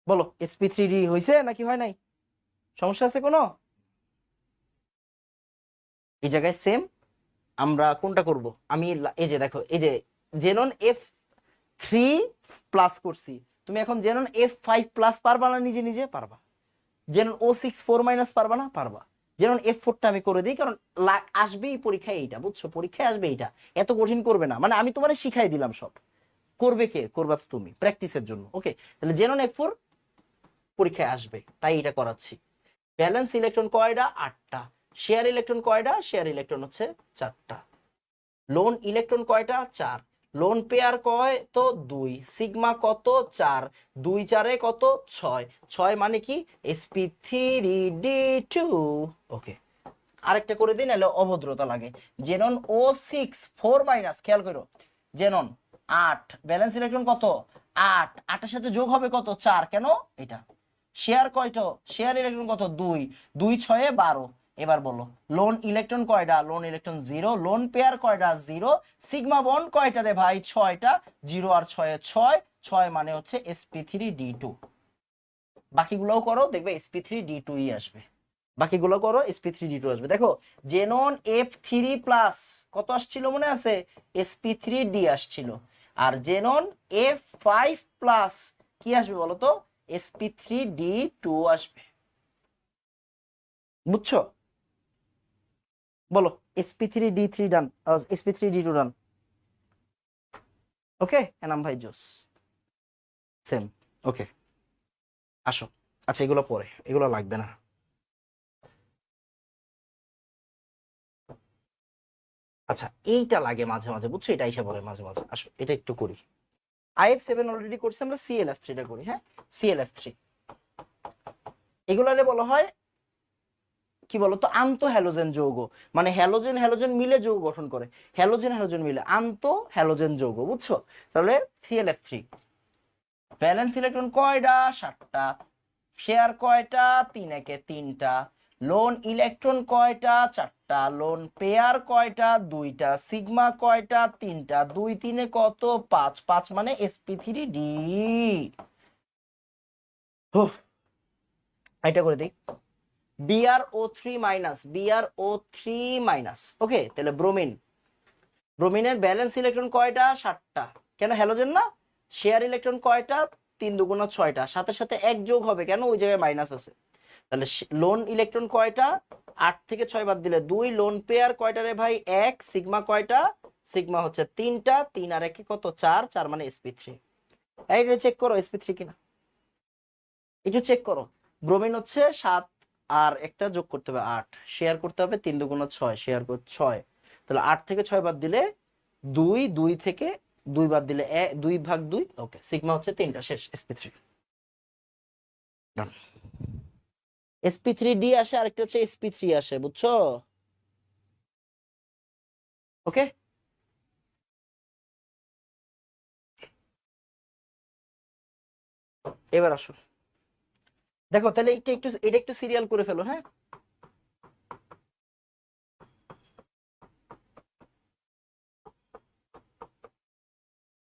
বলো sp3d হয়েছে নাকি হয় নাই? সমস্যা আছে কোনো? এই জায়গায় সেম আমরা কোনটা করব, আমি এই যে দেখো, এই যে জেনন f3 প্লাস করছি, তুমি এখন জেনন f5 প্লাস পারবা না? নিজে নিজে পারবা। জেনন o6 4 মাইনাস পারবা না? পারবা। জেনন f4টা আমি করে দিই, কারণ আসবেই পরীক্ষায় এইটা, বুঝছো? পরীক্ষায় আসবে এইটা, এত কঠিন করবে না, মানে আমি তোমার শিখাই দিলাম সব। করবে কে? করবা তো তুমি, প্র্যাকটিসের জন্য। ওকে, তাহলে জেনন f4 পরীক্ষায় আসবে, তাই এটা করাচ্ছি। ব্যালেন্স ইলেকট্রন কয়টা? 8টা। শেয়ার ইলেকট্রন কয়টা? শেয়ার ইলেকট্রন হচ্ছে 4টা। লোন ইলেকট্রন কয়টা? 4। লোন পেয়ার কয়? তো 2। সিগমা কত? 4। 2 4 কত? 6। 6 মানে কি? sp3d2। ওকে, আরেকটা করে দিন, নাহলে অভদ্রতা লাগে। জেনন o6 4 মাইনাস, খেয়াল করো, জেনন 8, ব্যালেন্স ইলেকট্রন কত? 8। 8 এর সাথে যোগ হবে কত? 4। কেন? এটা। শেয়ার কয়টা? শেয়ার ইলেকট্রন কত? 2। 2 6 12। এবার বলো, লোন ইলেকট্রন কয়টা? Loan electron 0। লোন পেয়ার কয়টা? 0। সিগমা বন্ড কয়টা রে ভাই? 6টা। 0 আর 6 6। 6 মানে হচ্ছে sp3d2। বাকিগুলোও করো, দেখবে sp3d2 ই আসবে। বাকিগুলো করো, sp3d2 আসবে। দেখো, জেনন f3 প্লাস কত আসছিল মনে আছে? sp3d আসছিল। আর জেনন f5 প্লাস কি আসবে বলো তো? sp3d2 আসবে। বুঝছো? বলো sp3d3 ডান, sp3d2 ডান। ওকে, এনাম ভাই জোস। সেম। ওকে, আসো। আচ্ছা, এগুলো পরে, এগুলো লাগবে না। আচ্ছা, এইটা লাগে মাঝে মাঝে, বুঝছো? এটা এসে পড়ে মাঝে মাঝে। আসো, এটা একটু করি। IF7 অলরেডি করছি আমরা, ClF3টা করি। হ্যাঁ, ClF3 এগুলারে বলা হয় কি বলতো? আন্ত হ্যালোজেন যৌগ। মানে হ্যালোজেন হ্যালোজেন মিলে যৌগ গঠন করে, হ্যালোজেন হ্যালোজেন মিলে আন্ত হ্যালোজেন যৌগ, বুঝছো? তাহলে ClF3 ব্যালেন্স ইলেকট্রন কয়টা? 7টা। শেয়ার কয়টা? 3 একে 3টা। লোন ইলেকট্রন কয়টা? 4টা। লোন পেয়ার কয়টা? 2টা। সিগমা কয়টা? 3টা। 2 3 কত? 5। 5 মানে sp3d। এটা করে দিই। Br O3 minus, Br O3 minus. Okay, তাহলে ব্রোমিন, ব্রোমিনের ব্যালেন্স ইলেকট্রন কয়টা? 7টা। কেন? হ্যালোজেন না। শেয়ার ইলেকট্রন কয়টা? 3 2 6টা। সাথে সাথে এক যোগ হবে, কেন? ওই জায়গায় মাইনাস আছে। তাহলে লোন ইলেকট্রন কয়টা? 8 থেকে 6 বাদ দিলে 2। লোন পেয়ার কয়টা রে ভাই? 1। সিগমা কয়টা? সিগমা হচ্ছে 3টা। 3 আর 1 কত? 4। 4 মানে sp3। এইটা চেক করো sp3 কিনা, একটু চেক করো। ব্রোমিন হচ্ছে 7, আর একটা যোগ করতে হবে 8। শেয়ার করতে হবে 3 2 6, শেয়ার কর 6। তাহলে 8 থেকে 6 বাদ দিলে 2। 2 থেকে 2 বাদ দিলে 2 ভাগ 2। ওকে, সিগমা হচ্ছে 3টা। শেষ, sp3 ডান। sp3d আসে, আরেকটা হচ্ছে sp3 আসে, বুঝছো? ওকে, এবার আসো। দেখো, তাহলে এটা একটু সিরিয়াল করে ফেলো। হ্যাঁ,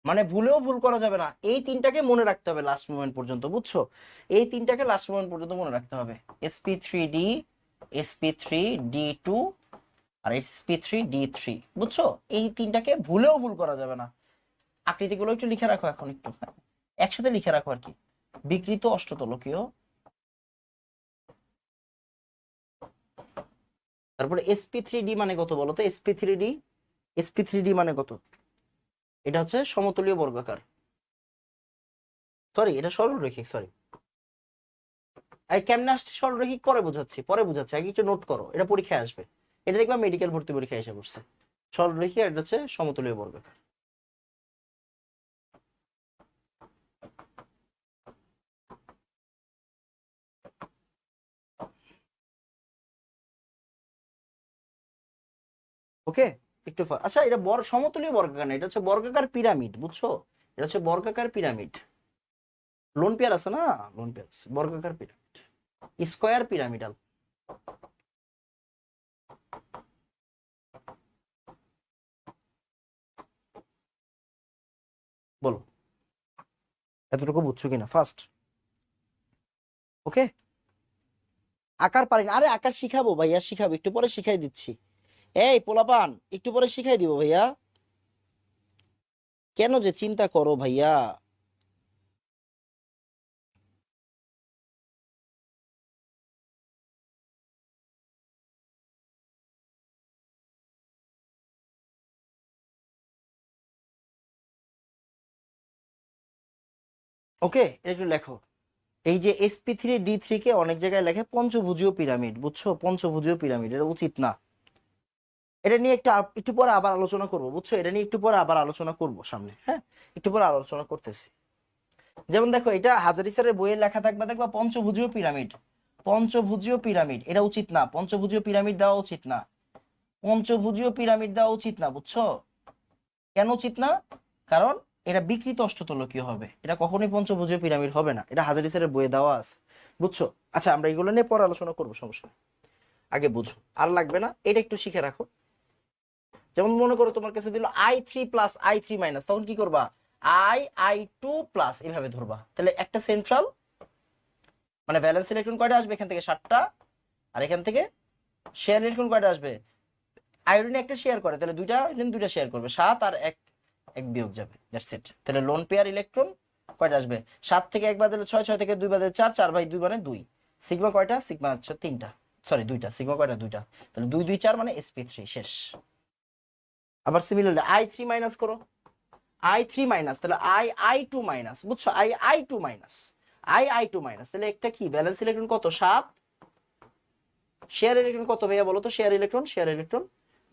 মানে ভুলেও ভুল করা যাবে না, এই তিনটাকে মনে রাখতে হবে লাস্ট মোমেন্ট পর্যন্ত, বুঝছো? এই তিনটাকে লাস্ট মোমেন্ট পর্যন্ত মনে রাখতে হবে। sp3d, sp3d2 আর sp3d3, বুঝছো? এই তিনটাকে ভুলেও ভুল করা যাবে না। আকৃতিগুলো একটু লিখে রাখো এখন একটু, হ্যাঁ? একসাথে লিখে রাখো আর কি। বিকৃত অষ্টতলকীয়, তারপরে sp3d মানে কত বলো তো? sp3d, sp3d মানে কত? এটা হচ্ছে সমতলীয় বর্গাকার, সরি এটা সরলরৈখিক, সরি। কেমনে আসছে সরলরৈখিক পরে বোঝাচ্ছি, পরে বোঝাচ্ছি, আগে একটু নোট করো, এটা পরীক্ষায় আসবে। এটা দেখবা মেডিকেল ভর্তি পরীক্ষায় এসে পড়ছে। সরলরৈখিক, আর এটা হচ্ছে সমতলীয় বর্গাকার। ওকে, একটু আচ্ছা, এটা সমতলীয় বর্গাকার না, এটা হচ্ছে বর্গাকার পিরামিড, বুঝছো? এটা হচ্ছে বর্গাকার পিরামিড। লোন পেয়ার আছে না? লোন পেয়ার আছে, বর্গাকার পিরামিড, স্কয়ার পিরামিডাল। বলো এতটুকু বুঝছো কিনা ফার্স্ট? ওকে, আকার পারি না। আরে আকার শিখাবো ভাইয়া, শিখাবো, একটু পরে শিখাই দিচ্ছি। এই পোলাপান, একটু পরে শিখাই দিব ভাইয়া, কেন যে চিন্তা করো ভাইয়া। ওকে, এটা একটু লেখো। এই যে sp3d3 কে অনেক জায়গায় লেখে পঞ্চভুজীয় পিরামিড, বুঝছো? পঞ্চভুজীয় পিরামিড, এটা উচিত না। এটা নিয়ে একটু পরে আবার আলোচনা করব, বুঝছো? এটা নিয়ে একটু পরে আবার আলোচনা করব সামনে, হ্যাঁ, একটু পরে আলোচনা করতেছি। যেমন দেখো, এটা হাজারি স্যারের বইয়ে লেখা থাকবে, দেখবা পঞ্চভুজীয় পিরামিড। পঞ্চভুজীয় পিরামিড এটা উচিত না, পঞ্চভুজীয় পিরামিড দেওয়া উচিত না, পঞ্চভুজীয় পিরামিড দেওয়া উচিত না, বুঝছো? কেন উচিত না? কারণ এটা বিকৃত অষ্টতলকীয় হবে, এটা কখনোই পঞ্চভুজীয় পিরামিড হবে না, এটা হাজারি স্যারের বইয়ে দেওয়া আছে, বুঝছো? আচ্ছা, আমরা এগুলো নিয়ে পরে আলোচনা করবো, সমস্যা নেই। আগে বুঝো, আর লাগবে না, এটা একটু শিখে রাখো। যেমন মনে করো তোমার কাছে দিল i3 + i3 - তখন কি করবা? i2 প্লাস এভাবে ধরবা, তাহলে একটা সেন্ট্রাল, মানে ভ্যালেন্স ইলেকট্রন কয়টা আসবে এখান থেকে? 7টা। আর এখান থেকে শেয়ার ইলেকট্রন কয়টা আসবে? আয়োডিন একটা শেয়ার করে, তাহলে দুইটা শেয়ার করবে, 7 আর 1, 1 বিয়োগ যাবে, দ্যাটস ইট। তাহলে লোন পেয়ার ইলেকট্রন কয়টা আসবে? 7 থেকে 1 বাদ দিলে 6, 6 থেকে 2 বাদ দিলে 4, 4/2 মানে 2। সিগমা কয়টা? সিগমা হচ্ছে 3টা, সরি 2টা। সিগমা কয়টা? 2টা। তাহলে 2, 2, 4 মানে sp3 শেষ। আবার সিমিলারলি i3 মাইনাস করো, i3 মাইনাস, তাহলে i2 মাইনাস, বুঝছো? i2 মাইনাস, i2 মাইনাস, তাহলে একটা কি ব্যালেন্স ইলেকট্রন কত? 7। শেয়ার ইলেকট্রন কত ভাইয়া বলো তো? শেয়ার ইলেকট্রন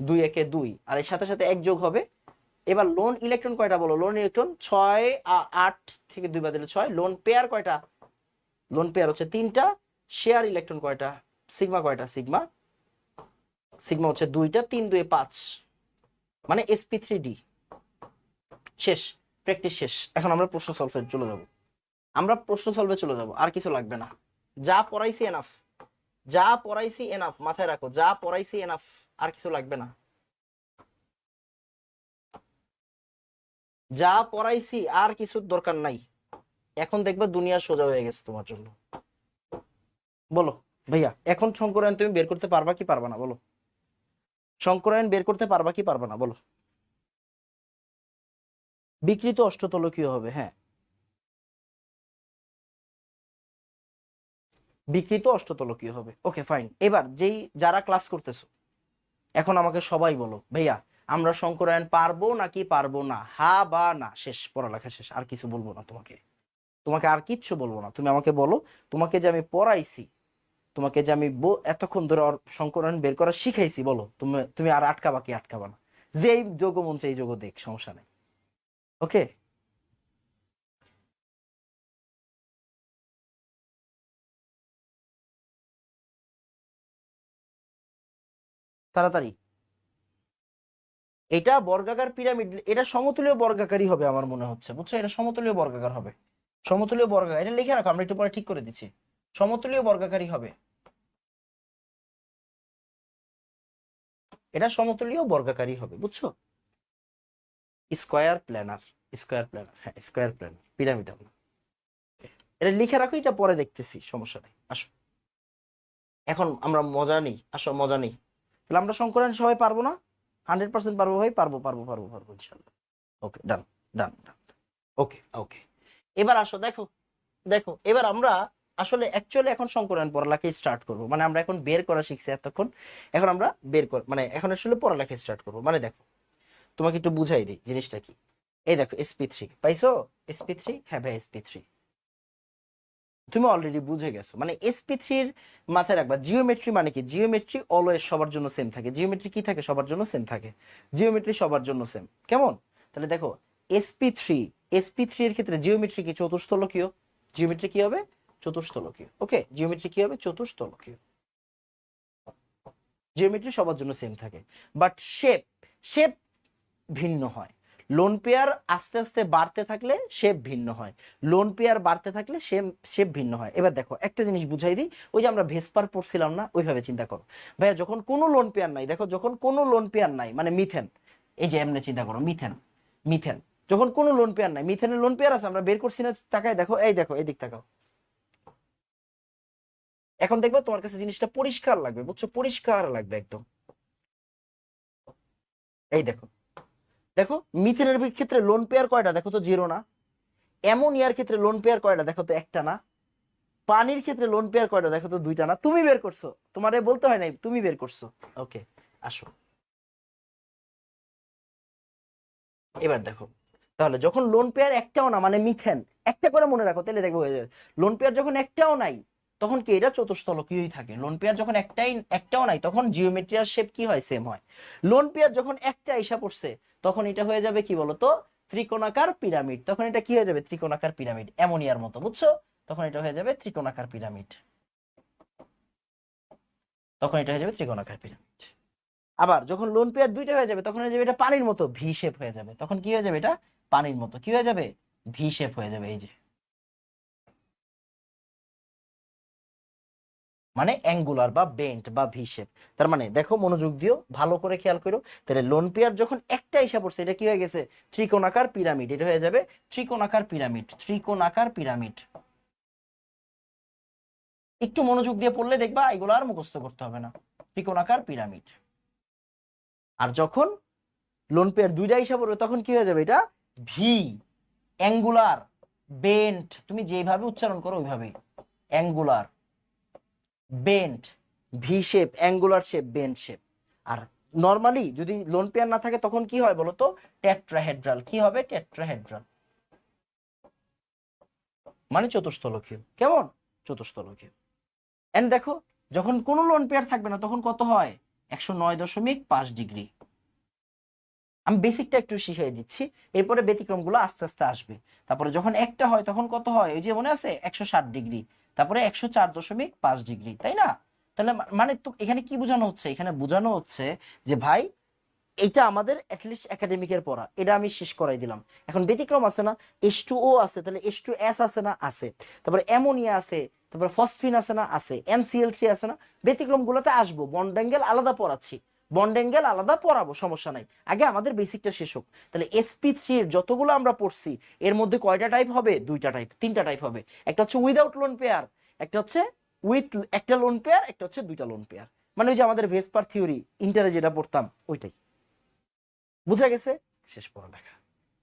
2, 1 এ 2, আর এর সাথে সাথে 1 যোগ হবে। এবার লোন ইলেকট্রন কয়টা বলো? লোন ইলেকট্রন 6, 8 থেকে 2 বাদ দিলে 6। লোন পেয়ার কয়টা? লোন পেয়ার হচ্ছে 3টা। শেয়ার ইলেকট্রন কয়টা? সিগমা কয়টা? সিগমা হচ্ছে 2টা, 3, 2, 5 মানে sp3d। শেষ, প্র্যাকটিস শেষ। এখন আমরা প্রশ্ন সলভে চলে যাব, আর কিছু লাগবে না। যা পড়াইছি এনাফ, মাথায় রাখো, যা পড়াইছি এনাফ, আর কিছু লাগবে না। যা পড়াইছি আর কিছুর দরকার নাই। এখন দেখবে দুনিয়া সোজা হয়ে গেছে তোমার জন্য। বলো ভাইয়া, এখন শঙ্করায়ন তুমি বের করতে পারবা কি পারবা না বলো? শঙ্করায়ন বের করতে পারবা কি পারবা না বলো? বিকৃত অষ্টতলকীয় হবে, হ্যাঁ, বিকৃত অষ্টতলকীয় হবে। Okay fine. এবার যারা ক্লাস করতেছো, এখন আমাকে সবাই বলো ভাইয়া, আমরা শঙ্করায়ন পারবো নাকি পারবো না? হা বা না। শেষ, পড়ালেখা শেষ, আর কিছু বলবো না তোমাকে, আর কিচ্ছু বলবো না। তুমি আমাকে বলো, তোমাকে যে আমি পড়াইছি, তোমাকে যে আমি এতক্ষণ ধরে সংকলন বের করা শিখাইছি, বলো তুমি তুমি আর আটকাবা কি আটকাবা না? যেই যোগ মন চাই যোগ দেখ, সমস্যা নেই। ওকে, তাড়াতাড়ি। এটা বর্গাকার পিরামিড, এটা সমতুল্য বর্গাকারই হবে আমার মনে হচ্ছে, বুঝছো? এটা সমতুল্য বর্গাকার হবে, সমতুল্য বর্গাকার। এটা লিখে রাখো, আমরা একটু পরে ঠিক করে দিচ্ছি। সমতুল্য বর্গাকারই হবে, এটা সমতুল্য বর্গাকারই হবে, বুঝছো? স্কয়ার প্ল্যানার, হ্যাঁ, স্কয়ার প্ল্যানার, পিরামিড না। এটা লিখে রাখো, এটা পরে দেখতেছি, সমস্যা নেই। আসো, এখন আমরা মজা নেই, আসো মজা নেই। তাহলে আমরা সংকলন সবাই পারবো না? 100% পারবো ভাই, পারবো ইনশাল্লাহ। ওকে, ডান, ডান। ওকে, ওকে। এবার আসো, দেখো, এবার আমরা আসলে অ্যাকচুয়ালি এখন সংকলন পড়ালেখা স্টার্ট করব, মানে আমরা এখন বের করা শিখছি এতক্ষণ, এখন আমরা মানে এখন আসলে পড়ালেখা স্টার্ট করব। মানে দেখো, তোমাকে একটু বুঝাই দিই জিনিসটা কি। এই দেখো, sp3 পাইছো? sp3, হ্যাঁ ভাই, sp3 তুমি অলরেডি বুঝে গেছো। মানে sp3 এর মাথায় রাখবা, জিওমেট্রি মানে কি? জিওমেট্রি অলওয়েজ সবার জন্য সেম থাকে। জিওমেট্রি কি থাকে? সবার জন্য সেম থাকে। জিওমেট্রি সবার জন্য সেম, কেমন? তাহলে দেখো, sp3 sp3 এর ক্ষেত্রে জিওমেট্রি কি? চতুস্তলকীয়। জিওমেট্রি কি হবে? চতুস্তলকীয়। ওকে, জিওমেট্রি কি হবে? চতুস্তলকীয়। জিওমেট্রি সবার জন্য সেম থাকে, বাট শেপ ভিন্ন হয়। লোন পেয়ার আস্তে আস্তে বাড়তে থাকলে শেপ ভিন্ন হয়, লোন পেয়ার বাড়তে থাকলে শেপ ভিন্ন হয়। এবার দেখো, একটা জিনিস বুঝাই দিই, ওই যে আমরা ভেসপার পড়ছিলাম না, ওইভাবে চিন্তা করো ভাইয়া। যখন কোনো লোন পেয়ার নাই, দেখো, যখন কোনো লোন পেয়ার নাই, মানে মিথেন, এই যে এমনি চিন্তা করো, মিথেন যখন কোনো লোন পেয়ার নাই, মিথেনের লোন পেয়ার আছে, আমরা বের করছি না, তাকায় দেখো, এই দেখো, এই দিক তাকাও, এখন দেখবা তোমার কাছে জিনিসটা পরিষ্কার লাগবে, বুঝছো, পরিষ্কার লাগবে একদম। এই দেখো, দেখো মিথেনের ক্ষেত্রে লোন পেয়ার কয়টা দেখো তো, জিরো না। অ্যামোনিয়ার ক্ষেত্রে লোন পেয়ার কয়টা দেখো তো, একটা না। পানির ক্ষেত্রে লোন পেয়ার কয়টা দেখো তো, দুইটা না। তুমি বের করছো, তোমারে বলতে হয় নাই, তুমি বের করছো। ওকে, আসো এবার দেখো, তাহলে যখন লোন পেয়ার একটাও না, মানে মিথেন একটা করে মনে রাখো, তাহলে দেখো হয়ে যাবে। লোন পেয়ার যখন একটাও নাই তখন কি এটা চতুস্তলকীয়ই থাকে। লোন পেয়ার যখন একটাও নাই তখন জিওমেট্রিয়ার শেপ কি হয়, সেম হয়। লোন পেয়ার যখন একটা এসে পড়ছে তখন এটা হয়ে যাবে কি বলতো, ত্রিকোণাকার পিরামিড। তখন এটা কি হয়ে যাবে, ত্রিকোণাকার পিরামিড, অ্যামোনিয়ার মতো, বুঝছো। তখন এটা হয়ে যাবে ত্রিকোণাকার পিরামিড, তখন এটা হয়ে যাবে ত্রিকোণাকার পিরামিড। আবার যখন লোন পেয়ার দুইটা হয়ে যাবে তখন হয়ে যাবে এটা পানির মতো, ভি শেপ হয়ে যাবে। তখন কি হয়ে যাবে, এটা পানির মতো কি হয়ে যাবে, ভি শেপ হয়ে যাবে। এই যে মানে অ্যাঙ্গুলার বা বেন্ট বা ভি শেপ। তার মানে দেখো, মনোযোগ দিও, ভালো করে খেয়াল করো। তাহলে লোন পেয়ার যখন একটা এসে পড়ছে এটা কি হয়ে গেছে, ত্রিকোণাকার পিরামিড। এটা হয়ে যাবে ত্রিকোণাকার পিরামিড, ত্রিকোণাকার পিরামিড। একটু মনোযোগ দিয়ে পড়লে দেখবা এগুলো আর মুখস্থ করতে হবে না, ত্রিকোণাকার পিরামিড। আর যখন লোন পেয়ার দুইটা এসে পড়বে তখন কি হয়ে যাবে, এটা ভি, অ্যাঙ্গুলার, বেন্ট, তুমি যেভাবে উচ্চারণ করো ওইভাবেই, angular, bent, V shape, angular shape, bent shape. আর নরমালি যদি লোন পেয়ার না থাকে তখন কি হয় বলতো, টেট্রাহেড্রাল। কি হবে, টেট্রাহেড্রাল, মানে চতুস্তলকীয়। কেমন, চতুস্তলকীয়। এন্ড দেখো, যখন কোনো লোন পেয়ার থাকবে না তখন কত হয়, 109.5 ডিগ্রি। আমি বেসিকটা একটু শিখিয়ে দিচ্ছি, এরপরে ব্যতিক্রম গুলো আস্তে আস্তে আসবে। তারপরে যখন একটা হয় তখন কত হয়, ওই যে মনে আছে 160 ডিগ্রি, তারপরে 104.5 ডিগ্রি, তাই না। তাহলে মানে তো এখানে কি বোঝানো হচ্ছে, এখানে বোঝানো হচ্ছে যে ভাই এটা আমাদের অ্যাটলিস্ট একাডেমিকের পড়া, এটা আমি শেষ করাই দিলাম। এখন ব্যতিক্রম আছে না, H2O আছে, তাহলে H2S আছে না, আছে। তারপরে অ্যামোনিয়া আছে, তারপরে ফসফিন আছে না, আছে। NCl3 আছে না। ব্যতিক্রম গুলোতে আসবো, বন্ড অ্যাঙ্গেল আলাদা পড়াচ্ছি, বন্ড অ্যাঙ্গেল আলাদা পড়াবো, সমস্যা নাই। আগে আমাদের বেসিকটা শেষ হোক। তাহলে sp3 এর যতগুলো আমরা পড়ছি এর মধ্যে কয়টা টাইপ হবে, দুইটা টাইপ, তিনটা টাইপ হবে। একটা হচ্ছে উইদাউট লোন পেয়ার, একটা হচ্ছে উইথ একটা লোন পেয়ার, একটা হচ্ছে দুইটা লোন পেয়ার। মানে ওই যে আমাদের ভেসপার থিওরি ইন্টারে যেটা পড়তাম ওইটাই। বুঝা গেছে। শেষ পড়ালেখা।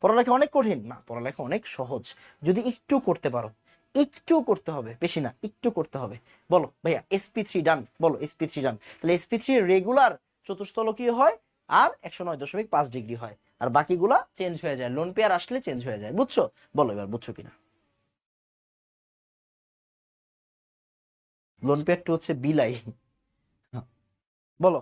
পড়ালেখা অনেক কঠিন না, পড়ালেখা অনেক সহজ যদি একটু করতে পারো। একটু করতে হবে, বেশি না, একটু করতে হবে। বলো ভাইয়া sp3 ডান, বলো sp3 ডান। তাহলে sp3 রেগুলার চতুস্তলকীয় হয় আর 109.5 ডিগ্রি হয়, আর বাকিগুলা চেঞ্জ হয়ে যায়, লোন পেয়ার আসলে চেঞ্জ হয়ে যায়। বুঝছো, বলো এবার বুঝছো কিনা। লোন পেয়ার টু হচ্ছে বিলাই। বলো।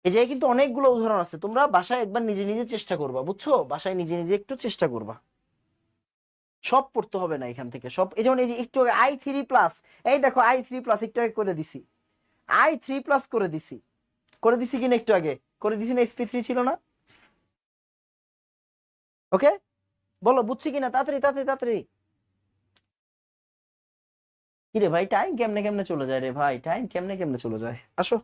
এই জায়গায় কিন্তু অনেকগুলো উদাহরণ আছে, তোমরা বাসায় একবার নিজে নিজে চেষ্টা করবা, বুঝছো, বাসায় নিজে নিজে একটু চেষ্টা করবা। সব পড়তে হবে না এখান থেকে সব। এই যেমন এই যে একটু I3+, এই দেখো I3+, একটু আগে করে দিছি, I3+ করে দিছি, করে দিছি কিনা একটু আগে, করে দিছি না, sp3 ছিল না। ওকে, বলো বুঝছি কিনা, তাড়াতাড়ি তাড়াতাড়ি তাড়াতাড়ি। কিরে ভাই, টাইম কেমনে কেমনে চলে যায় রে ভাই, টাইম কেমনে কেমনে চলে যায়, আসো।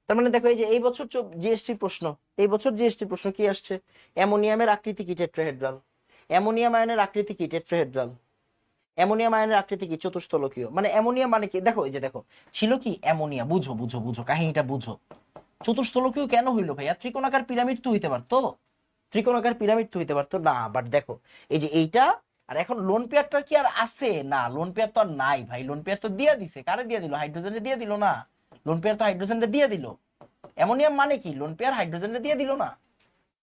তার মানে দেখো, এই যে এই বছর জিএসটি প্রশ্ন, এই বছর জিএসটি প্রশ্ন কি আসছে, অ্যামোনিয়ামের আকৃতি কি, টেট্রাহেড্রাল। অ্যামোনিয়াম আয়নের আকৃতি কি, টেট্রাহেড্রাল। অ্যামোনিয়াম আয়নের আকৃতি কি, চতুস্তলকীয়। মানে অ্যামোনিয়া মানে কি, দেখো এই যে দেখো, ছিল কি অ্যামোনিয়া, বুঝো বুঝো বুঝো কাহিনীটা বুঝো। চতুস্তলকীয় কেন হইলো ভাইয়া, ত্রিকোণাকার পিরামিড তো হইতে পারতো, ত্রিকোণাকার পিরামিড তো হইতে পারতো না। বাট দেখো, এই যে এইটা, আর এখন লোন পেয়ারটা কি আর আছে না, লোন পেয়ার তো আর নাই ভাই, লোন পেয়ার তো দিয়ে দিছে, কারে দিয়ে দিল, হাইড্রোজেনে দিয়ে দিল না। লোন পেয়ার তো হাইড্রোজেনে দিয়ে দিল। অ্যামোনিয়াম মানে কি, লোন পেয়ার হাইড্রোজেনে দিয়ে দিল না,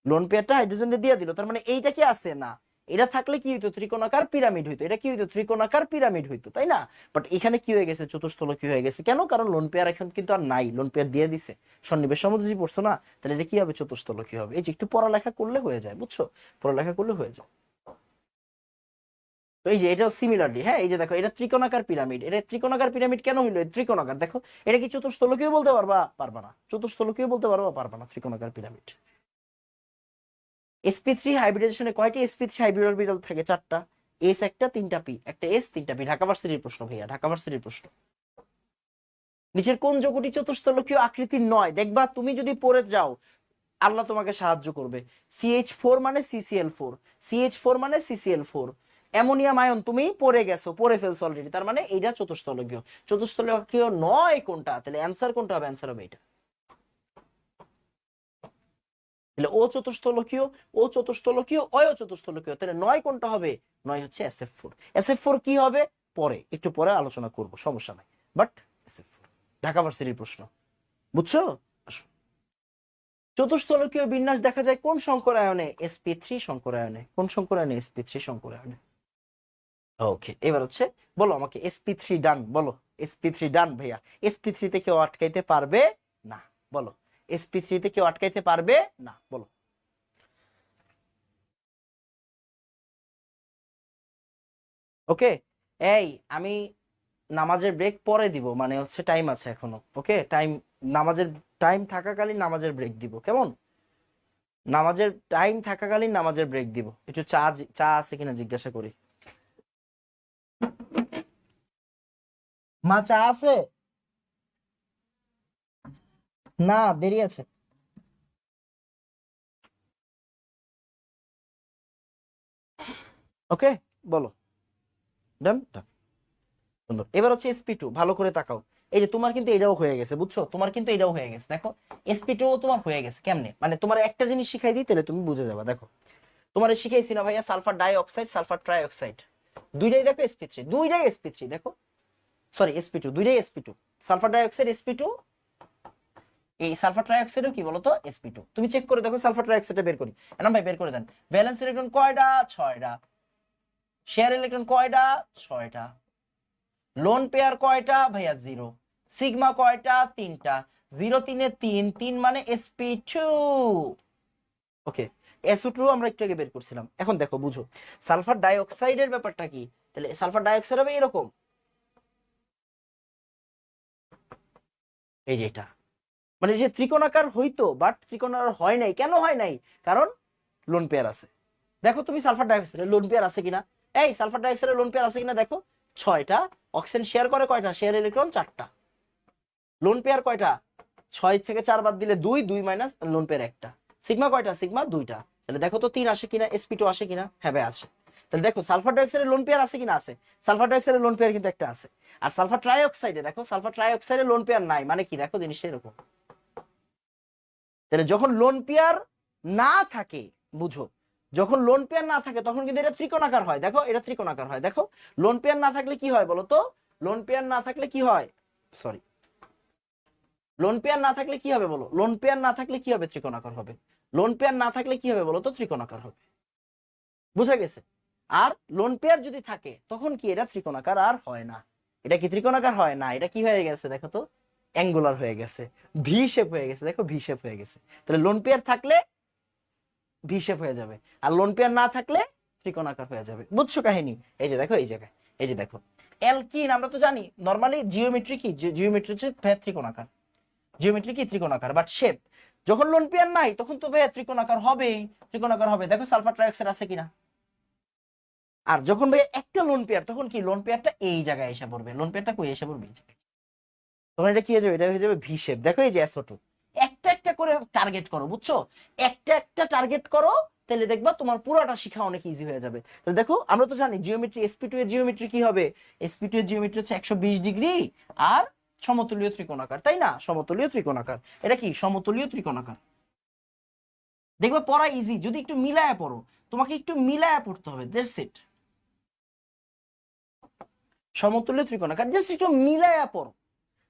লোন পেয়ারটা হাইড্রোজেনে দিয়ে দিল। তার মানে এইটা কি আছে না, এটা থাকলে কি হইতো, ত্রিকোণাকার পিরামিড হইতো, এটা কি হইতো, ত্রিকোণাকার পিরামিড হইতো, তাই না। বাট এখানে কি হয়ে গেছে, চতুস্তলকী হয়ে গেছে। কেন, কারণ লোন পেয়ার এখন কিন্তু আর নাই, লোন পেয়ার দিয়ে দিছে। সন্নিবেশ সমযোজী পড়ছো না, তাহলে এটা কি হবে, চতুস্তলকী হবে। এই যে একটু পড়ালেখা করলে হয়ে যায়, বুঝছো, পড়ালেখা করলে হয়ে যায়। তো এই যে এটাও সিমিলারলি, হ্যাঁ, এই যে দেখো এটা ত্রিকোণাকার পিরামিড, এটা ত্রিকোণাকার পিরামিড কেন হইলো, ত্রিকোণাকার দেখো, এটা কি চতুস্তলকীয় বলতে পারবা, পারবা না। চতুস্তলকীয় বলতে পারবা, পারবা না, ত্রিকোণাকার পিরামিড। sp3 হাইব্রিডাইজেশনে কয়টি sp3 হাইব্রিড অরবিটাল থাকে, চারটা। এস একটা, তিনটা পি, একটা এস, তিনটা পি। ঢাকা ভার্সিটির প্রশ্ন ভাইয়া, ঢাকা ভার্সিটির প্রশ্ন। নিচের কোন যৌগটি চতুস্তলকীয় আকৃতির নয়, দেখবা তুমি যদি পড়ে যাও, আল্লাহ তোমাকে সাহায্য করবে। CH4 মানে CCl4, CH4 মানে CCl4, অ্যামোনিয়াম আয়ন তুমি পড়ে গেছো, পড়ে ফেলছো অলরেডি, তার মানে এইটা চতুস্থলকীয়। চতুস্থলকীয় নয় কোনটা, তাহলে অ্যান্সার কোনটা হবে? অ্যান্সার হবে এটা। তাহলে ও চতুস্থলকীয়, ও চতুস্থলকীয়, অয় চতুস্থলকীয়, তাহলে নয় কোনটা হবে? নয় হচ্ছে SF4। SF4 কি হবে পরে, একটু পরে আলোচনা করব, সমস্যা নাই, বাট SF4 ঢাকা ভার্সিটির প্রশ্ন, বুঝছো? চতুস্থলকীয় বিন্যাস দেখা যায় কোন সংকর আয়নে? sp3 সংকর আয়নে। কোন সংকর আয়নে? sp3 সংকর আয়নে। ওকে, এবার হচ্ছে বলো আমাকে sp3 ডান, বলো sp3 ডান ভাইয়া। sp3 তে কেউ আটকাইতে পারবে না, বলো sp3 তে কেউ আটকাইতে পারবে না, বলো। ওকে, এই আমি নামাজের ব্রেক পরে দিব, মানে হচ্ছে টাইম আছে এখনো, ওকে টাইম, নামাজের টাইম থাকাকালীন নামাজের ব্রেক দিব, কেমন? নামাজের টাইম থাকাকালীন নামাজের ব্রেক দিব। একটু চা, চা আছে কিনা জিজ্ঞাসা করি। মা চা আছে? না, দেরি আছে। ওকে, বলো। ডান ডান, সুন্দর। এবার হচ্ছে sp2, ভালো করে তাকাও। এই যে তোমার কিন্তু এটাও হয়ে গেছে, বুঝছো? তোমার কিন্তু এটাও হয়ে গেছে, দেখো sp2 তোমার হয়ে গেছে। কেমনে মানে? তোমার একটা জিনিস শিখাই দিই, তাহলে তুমি বুঝে যাবা। দেখো তোমার শিখাইছি না ভাইয়া, sulphur die oxide, sulphur try oxide, দুইটাই দেখো sp3, দুইটাই sp3, দেখো সরি sp2, দুইটাই sp2, sulphur die oxide sp2, এই সালফার ট্রাই অক্সাইডও কি বলতো? sp2। তুমি চেক করে দেখো, সালফার ট্রাই অক্সাইডটা বের করি। এনাম ভাই বের করে দেন। ভ্যালেন্স ইলেকট্রন কয়টা? 6টা। শেয়ার ইলেকট্রন কয়টা? 6টা। লোন পেয়ার কয়টা ভাইয়া? 0। সিগমা কয়টা? 3টা। 0 3 এ 3, 3 মানে sp2। ওকে, SO2 আমরা একটু আগে বের করছিলাম। এখন দেখো বুঝো সালফার ডাইঅক্সাইডের ব্যাপারটা কি। তাহলে সালফার ডাইঅক্সাইড হবে এরকম, এই যে এটা, মানে যে ত্রিকোণাকার হইতো, বাট ত্রিকোণাকার হয় নাই। কেন হয় নাই? কারণ লোন পেয়ার আছে। দেখো তুমি সালফার ডাইঅক্সাইডের লোন পেয়ার আছে কিনা, এই সালফার ডাইঅক্সাইডের লোন পেয়ার আছে কিনা দেখো। 6টা। অক্সিজেন শেয়ার করে কয়টা? শেয়ার ইলেকট্রন 4টা। লোন পেয়ার কয়টা? 6 থেকে 4 বাদ দিলে 2, 2 মাইনাস লোন পেয়ার একটা। সিগমা কয়টা? সিগমা 2টা। তাহলে দেখো তো 3 আসে কিনা, sp2 আসে কিনা? হ্যাঁ ভাই আসে। তাহলে দেখো সালফার ডাইঅক্সাইডের লোন পেয়ার আছে কিনা? আছে। সালফার ডাইঅক্সাইডের লোন পেয়ার কিন্তু একটা আছে। আর সালফার ট্রাইঅক্সাইডে দেখো, সালফার ট্রাইঅক্সাইডের লোন পেয়ার নাই, মানে কি দেখো জিনিসটা এরকম। তাহলে যখন লোন পেয়ার না থাকে, বুঝো, যখন লোন পেয়ার না থাকে তখন কিন্তু এটা ত্রিকোণাকার হয়। দেখো এটা ত্রিকোণাকার হয়। দেখো লোন পেয়ার না থাকলে কি হয় বলো তো? লোন পেয়ার না থাকলে কি হয়? সরি, লোন পেয়ার না থাকলে কি হবে বলো? লোন পেয়ার না থাকলে কি হবে? ত্রিকোণাকার হবে। লোন পেয়ার না থাকলে কি হবে বলো তো? ত্রিকোণাকার হবে। বুঝা গেছে? আর লোন পেয়ার যদি থাকে তখন কি এটা ত্রিকোণাকার আর হয় না। এটা কি ত্রিকোণাকার হয় না? এটা কি হয়ে গেছে দেখো তো? অ্যাঙ্গুলার হয়ে গেছে, ভি শেপ হয়ে গেছে। দেখো ভি শেপ হয়ে গেছে। তাহলে লোন পেয়ার থাকলে ভি শেপ হয়ে যাবে, আর লোন পেয়ার না থাকলে ত্রিকোণাকার হয়ে যাবে। বুঝছো কাহিনী? এই যে দেখো এই জায়গায়, এই যে দেখো অ্যালকিন আমরা তো জানি নরমালি জিওমেট্রি কি, জিওমেট্রি হচ্ছে ত্রিকোণাকার। জিওমেট্রি কি? ত্রিকোণাকার, বাট শেপ যখন লোন পেয়ার নাই তখন তো ভাইয়া ত্রিকোণাকার হবেই, ত্রিকোণাকার হবে। দেখো সালফার ট্রাইঅক্সাইড আছে কিনা। আর যখন ভাই একটা লোন পেয়ার, তখন কি লোন পেয়ারটা এই জায়গায় এসে পড়বে। লোন পেয়ারটা কই এসে পড়বে? তখন এটা কি হয়ে যাবে? এটা হয়ে যাবে ভি শেপ। দেখো এই যে SO2, একটা একটা করে টার্গেট করো, বুঝছো? একটা একটা টার্গেট করো, তাহলে দেখবা তোমার পুরোটা শিখা অনেক ইজি হয়ে যাবে। তাহলে দেখো আমরা তো জানি জিওমেট্রি, sp2 এর জিওমেট্রি কি হবে? sp2 এর জিওমেট্রি হচ্ছে 120 ডিগ্রি আর সমতলীয় ত্রিকোণাকার, তাই না? সমতলীয় ত্রিকোণাকার, এটা কি সমতলীয় ত্রিকোণাকার। দেখবা পড়া ইজি যদি একটু মিলায়া পড়ো, তোমাকে একটু মিলায়া পড়তে হবে, দ্যাটস ইট। সমতুল্য ত্রিকোণাকার জাস্ট একটু মিলায়া পড়ো,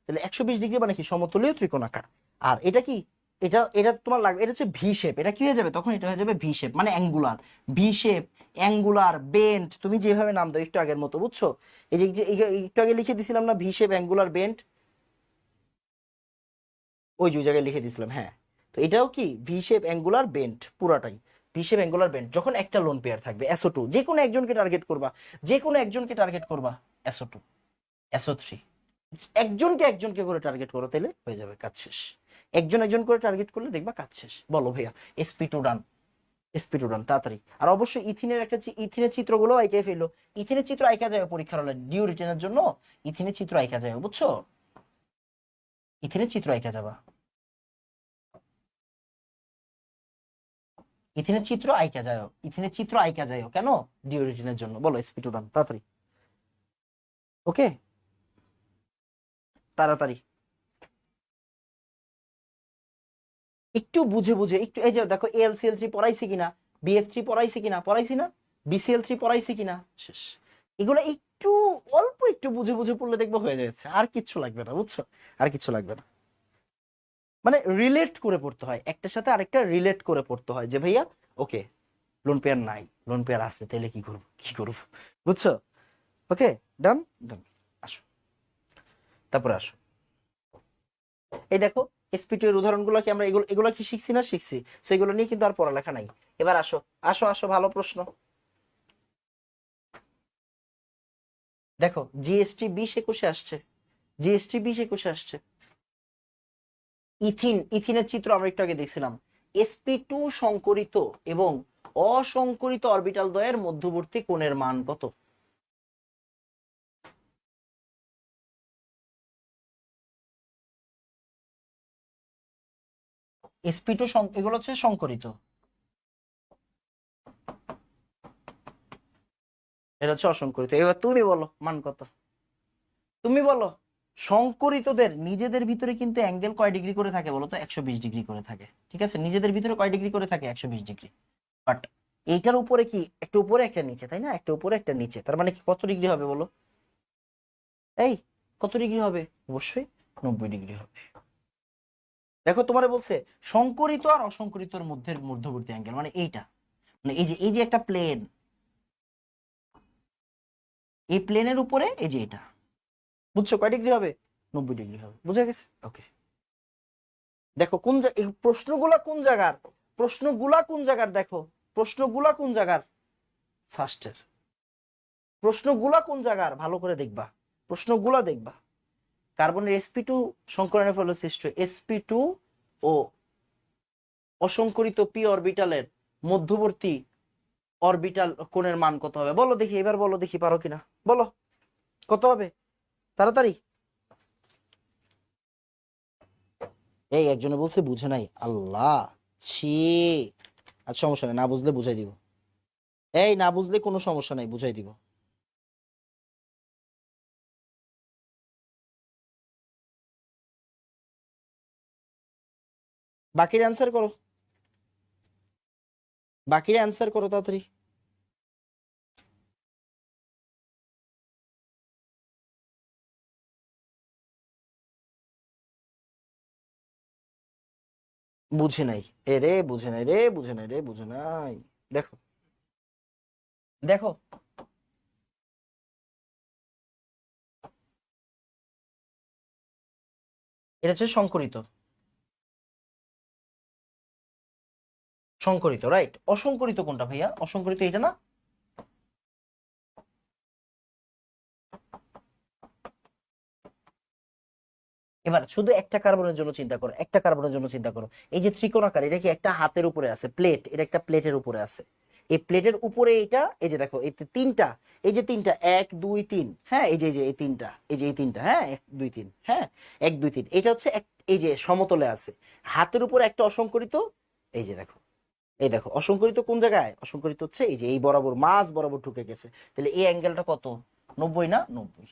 তাহলে 120 ডিগ্রি মানে কি? সমতুল্য ত্রিকোণাকার। আর এটা কি? এটা এটা তোমার লাগবে, এটা হচ্ছে ভি শেপ। এটা কি হয়ে যাবে তখন? এটা হয়ে যাবে ভি শেপ, মানে angular. V shape, angular, bent, তুমি যেভাবে নাম দাও একটু আগের মতো, বুঝছো? এই যে একটু আগে লিখে দিছিলাম না ভি শেপ, অ্যাঙ্গুলার, বেন্ট, ওই যে জায়গায় লিখে দিছিলাম, হ্যাঁ। তো এটাও কি ভি শেপ, অ্যাঙ্গুলার, বেন্ট, পুরাটাই ভি শেপ, অ্যাঙ্গুলার, বেন্ট। যখন একটা লোন পেয়ার থাকবে SO2, যে কোনো একজনকে টার্গেট করবা, যে কোনো একজনকে টার্গেট করবা, SO2, SO3, একজনকে একজনকে করে টার্গেট করো, তাহলে হয়ে যাবে, কাজ শেষ। একজন একজন করে টার্গেট করলে দেখবা কাজ শেষ। বলো ভাইয়া sp2 ডান, sp2 ডান, তাড়াতাড়ি। আর অবশ্যই ইথিনের একটা ইথিনের চিত্রগুলো আইকে ফেলো। ইথিনের চিত্র আইকা যায় পরীক্ষার হলে, ডিউ রিটেনের জন্য ইথিনের চিত্র আইকা যায়, বুঝছো? ইথিনের চিত্র আইকা যাবা। ইথিনের চিত্র আইকা যায়, ইথিনের চিত্র আইকা যায় কেন? ডিওরিটিনের জন্য। বলো sp2 ডান তাড়াতাড়ি। ওকে তাড়াতাড়ি একটু বুঝে বুঝে একটু। এই যে দেখো AlCl3 পড়াইছি কিনা, BF3 পড়াইছি কিনা, পড়াইছি না, BCl3 পড়াইছি কিনা, শেষ। এগুলো একটু অল্প একটু বুঝে বুঝে পড়লে দেখবো হয়ে যাচ্ছে, আর কিচ্ছু লাগবে না, বুঝছো? আর কিছু লাগবে না, মানে রিলেট করে পড়তে হয়, একটার সাথে আরেকটা রিলেট করে পড়তে হয়, যে ভাইয়া ওকে লোন পেয়ার নাই, লোন পেয়ার আছে, তাহলে কি করবো কি করবো, বুঝছো? ওকে ডান ডান। আসো তারপরে আসো, এই দেখো sp2 এর উদাহরণগুলো কি আমরা এগুলো এগুলো কি শিখছি না? শিখছি। তো এগুলো নিয়ে কিন্তু আর পড়ালেখা নাই। এবার আসো আসো আসো, ভালো প্রশ্ন। দেখো জিএসটি 20-21 আসছে, জিএসটি 20-21 আসছে। ইথিনের চিত্র আমরা একটু আগে দেখছিলাম। sp2 সংকরিত এবং অসংকরিত অরবিটাল দ্বয়ের মধ্যবর্তী কোণের মান কত? sp2 এগুলো হচ্ছে সংকরিত, এটা হচ্ছে অসংকরিত। এবার তুমি বলো মান কত, তুমি বলো। সংকরিতদের নিজেদের ভিতরে কিন্তু অ্যাঙ্গেল কয় ডিগ্রি করে থাকে বলো তো? 120 ডিগ্রি করে থাকে, ঠিক আছে? নিজেদের ভিতরে কয় ডিগ্রি করে থাকে? 120 ডিগ্রি। বাট এইটার উপরে কি একটা উপরে একটা নিচে, তাই না? একটা উপরে একটা নিচে, তার মানে কি কত ডিগ্রি হবে বলো? এই কত ডিগ্রি হবে? অবশ্যই 90 ডিগ্রি হবে। দেখো তোমারে বলছে সংকরিত আর অসংকরিতর মধ্যে মধ্যবর্তী অ্যাঙ্গেল, মানে এইটা, মানে এই যে একটা প্লেন, এই প্লেনের উপরে এই যে এটা, বুঝছো কয় ডিগ্রি হবে? 90 ডিগ্রি হবে। বুঝা গেছে? ওকে। দেখো কোন এই প্রশ্নগুলা কোন জায়গার, প্রশ্নগুলা কোন জায়গার, দেখো প্রশ্নগুলা কোন জায়গার, ফার্স্টের প্রশ্নগুলা কোন জায়গার, ভালো করে দেখবা, প্রশ্নগুলা দেখবা। কার্বনের sp2 সংকরণের ফলে সৃষ্ট sp2 ও অসংকরিত p অরবিটালের মধ্যবর্তী অরবিটাল কোণের মান কত হবে? বলো দেখি, এবার বলো দেখি, পারো কিনা বলো, কত হবে তাড়াতাড়ি। এই একজনে বলছে বুঝে নাই, আল্লাহ ছি। আচ্ছা সমস্যা নেই, না বুঝলে বুঝাই দিব। এই না বুঝলে কোনো সমস্যা নাই, বুঝাই দিব। বাকির অ্যান্সার করো, বাকির অ্যান্সার করো তাড়াতাড়ি। বুঝে নাই, এ রে বুঝে নাই রে, বুঝে নাই রে, বুঝে নাই। দেখো দেখো এটা হচ্ছে সংকরিত, সংকরিত রাইট। অসংকরিত কোনটা ভাইয়া? অসংকরিত এটা না? এবার শুধু একটা কার্বনের জন্য চিন্তা করো, একটা কার্বনের জন্য চিন্তা করো। এই যে ত্রিকোণাকার, এটা কি একটা হাতের উপরে আছে, প্লেট, এটা একটা প্লেটের উপরে আছে। এই প্লেটের উপরে এটা, এই যে দেখো এই তিনটা, এই যে তিনটা 1 2 3, হ্যাঁ এই যে এই তিনটা, এই যে এই তিনটা, হ্যাঁ 1 2 3, হ্যাঁ 1 2 3, এটা হচ্ছে এই যে সমতলে আছে। হাতের উপরে একটা অসংকরিত, এই যে দেখো, এই দেখো অসংকরিত কোন জায়গায়? অসংকরিত হচ্ছে এই যে এই বরাবর, মাঝ বরাবর ঢুকে গেছে। তাহলে এই অ্যাঙ্গেলটা কত? 90 না? 90।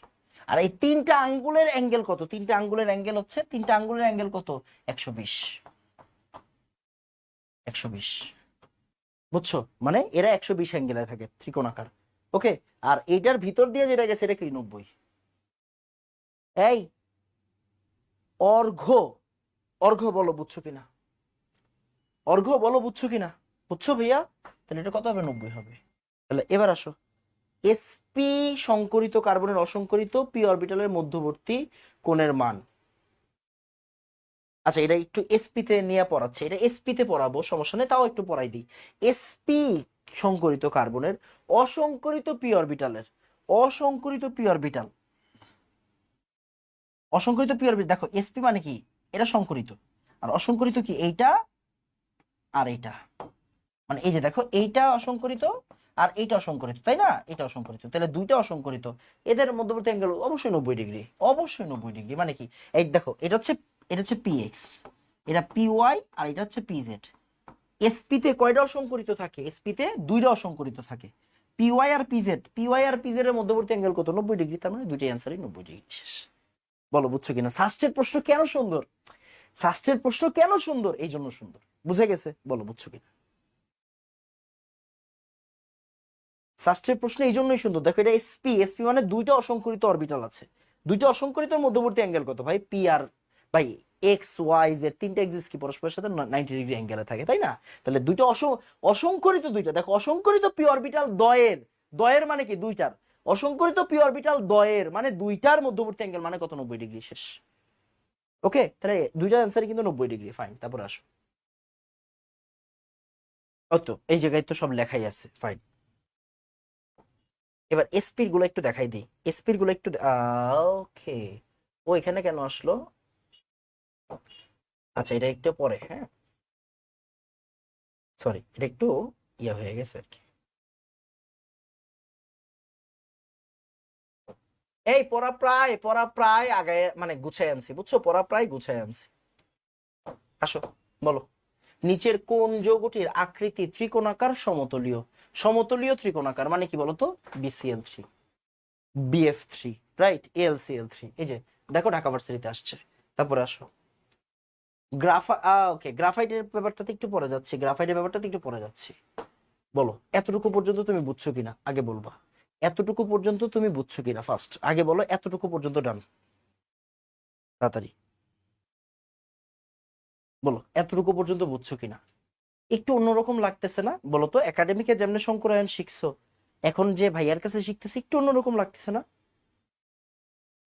আর এই তিনটা আঙ্গুলের অ্যাঙ্গেল কত? তিনটা আঙ্গুলের অ্যাঙ্গেল হচ্ছে, তিনটা আঙ্গুলের অ্যাঙ্গেল কত? 120, 120, বুঝছো? মানে এরা 120 অ্যাঙ্গেলে থাকে, ত্রিকোণাকার। ওকে। আর এইটার ভিতর দিয়ে যেটা গেছে এটা কি? 90। এই অর্ঘ্য, অর্ঘ্য বলো বুঝছো কিনা, অর্ঘ্য বলো বুঝছো কিনা, বুঝছো ভাইয়া? তাহলে এটা কত হবে? 90 হবে। তাহলে এবার আসো, sp সংকরিত কার্বনের অসংকরিত p অরবিটালের মধ্যবর্তী কোণের মান। আচ্ছা এটা একটু sp তে নিয়ে পড়াচ্ছে, এটা sp তে পড়াবো, সমস্যা নেই, তাও একটু পড়াই দিই। sp সংকরিত কার্বনের অসংকরিত p অরবিটালের, অসংকরিত p অরবিটাল, অসংকরিত p অরবিটাল, দেখো sp মানে কি? এটা সংকরিত, আর অসংকরিত কি? এইটা আর এইটা, মানে এই যে দেখো এইটা অসংকরিত আর এইটা অসংকরিত, তাই না? এটা অসংকরিত, তাহলে দুইটা অসংকরিত, এদের মধ্যবর্তী অ্যাঙ্গেল অবশ্যই 90 ডিগ্রি, অবশ্যই 90 ডিগ্রি। মানে কি? এই দেখো এটা হচ্ছে px, এটা py, আর এটা হচ্ছে pz, এসপি তে কয়টা অসংকরিত থাকে? এসপি তে দুইটা অসংকরিত থাকে, পিওয়াই আর পিজেড। পিওয়াই আর পিজেড এর মধ্যবর্তী অ্যাঙ্গেল কত? 90 ডিগ্রি। তার মানে দুইটাই অ্যান্সারই 90 ডিগ্রি। শেষ। বলো বুঝছো কিনা? ষষ্ঠের প্রশ্ন কেন সুন্দর? ষষ্ঠের প্রশ্ন কেন সুন্দর? এই জন্য সুন্দর। বুঝে গেছে? বলো বুঝছো কিনা? ষষ্ঠের প্রশ্ন এই জন্যই সুন্দর। দেখো এটা এসপি, এসপি মানে দুইটা অসংকরিত অরবিটাল আছে। দুইটা অসংকরিত মধ্যবর্তী অ্যাঙ্গেল কত ভাই? পি আর ভাই এক্স ওয়াই জেড তিনটা এক্সিস কি পরস্পরের সাথে 90 ডিগ্রি অ্যাঙ্গেলে থাকে, তাই না? তাহলে দুইটা অসংকরিত দুইটা, দেখো অসংকরিত পি অরবিটাল দ্বয়ের, দ্বয়ের মানে কি? দুইটার। অসংকরিত পি অরবিটাল দ্বয়ের মানে দুইটার মধ্যবর্তী অ্যাঙ্গেল মানে কত? 90 ডিগ্রি। শেষ। ওকে, তাহলে দুইটার অ্যান্সারই কিন্তু 90 ডিগ্রি। ফাইন, তারপর আসো। ও তো এই জায়গায় তো সব লেখাই আছে। ফাইন, এবার এসপির গুলো একটু দেখাই দিই। এসপির গুলো একটু ওকে, ও এখানে কেন আসলো? আচ্ছা, এটা একটু পরে, হ্যাঁ সরি, এটা একটু ইয়ে হয়ে গেছে আর কি। এই পড়া প্রায় আগে মানে গুছাই আনছি, বুঝছো? পড়া প্রায় গুছাই আনছি। আসো, বলো। নিচের কোন যৌগটির আকৃতি ত্রিকোণাকার সমতলীয়? সমতলীয় ত্রিকোণাকার মানে কি বলতো? BCl3, BF3, right, AlCl3। এই যে দেখো ঢাকা ভার্সিটিতে আসছে। তারপরে আসো ওকে, গ্রাফাইটের ব্যাপারটাতে একটু পরে যাচ্ছি, গ্রাফাইটের ব্যাপারটাতে একটু পরে যাচ্ছি। বলো এতটুকু পর্যন্ত তুমি বুঝছো কিনা আগে বলবা। এতটুকু পর্যন্ত তুমি বুঝছো কিনা ফার্স্ট আগে বলো। এতটুকু পর্যন্ত ডান, তাড়াতাড়ি বলো এতটুকু পর্যন্ত বুঝছো কিনা। একটু অন্যরকম লাগতেছে না? বলো তো, একাডেমিকে যেমন শঙ্করায়ণ শিখছো, এখন যে ভাইয়ার কাছে শিখতেছি একটু অন্যরকম লাগতেছে না?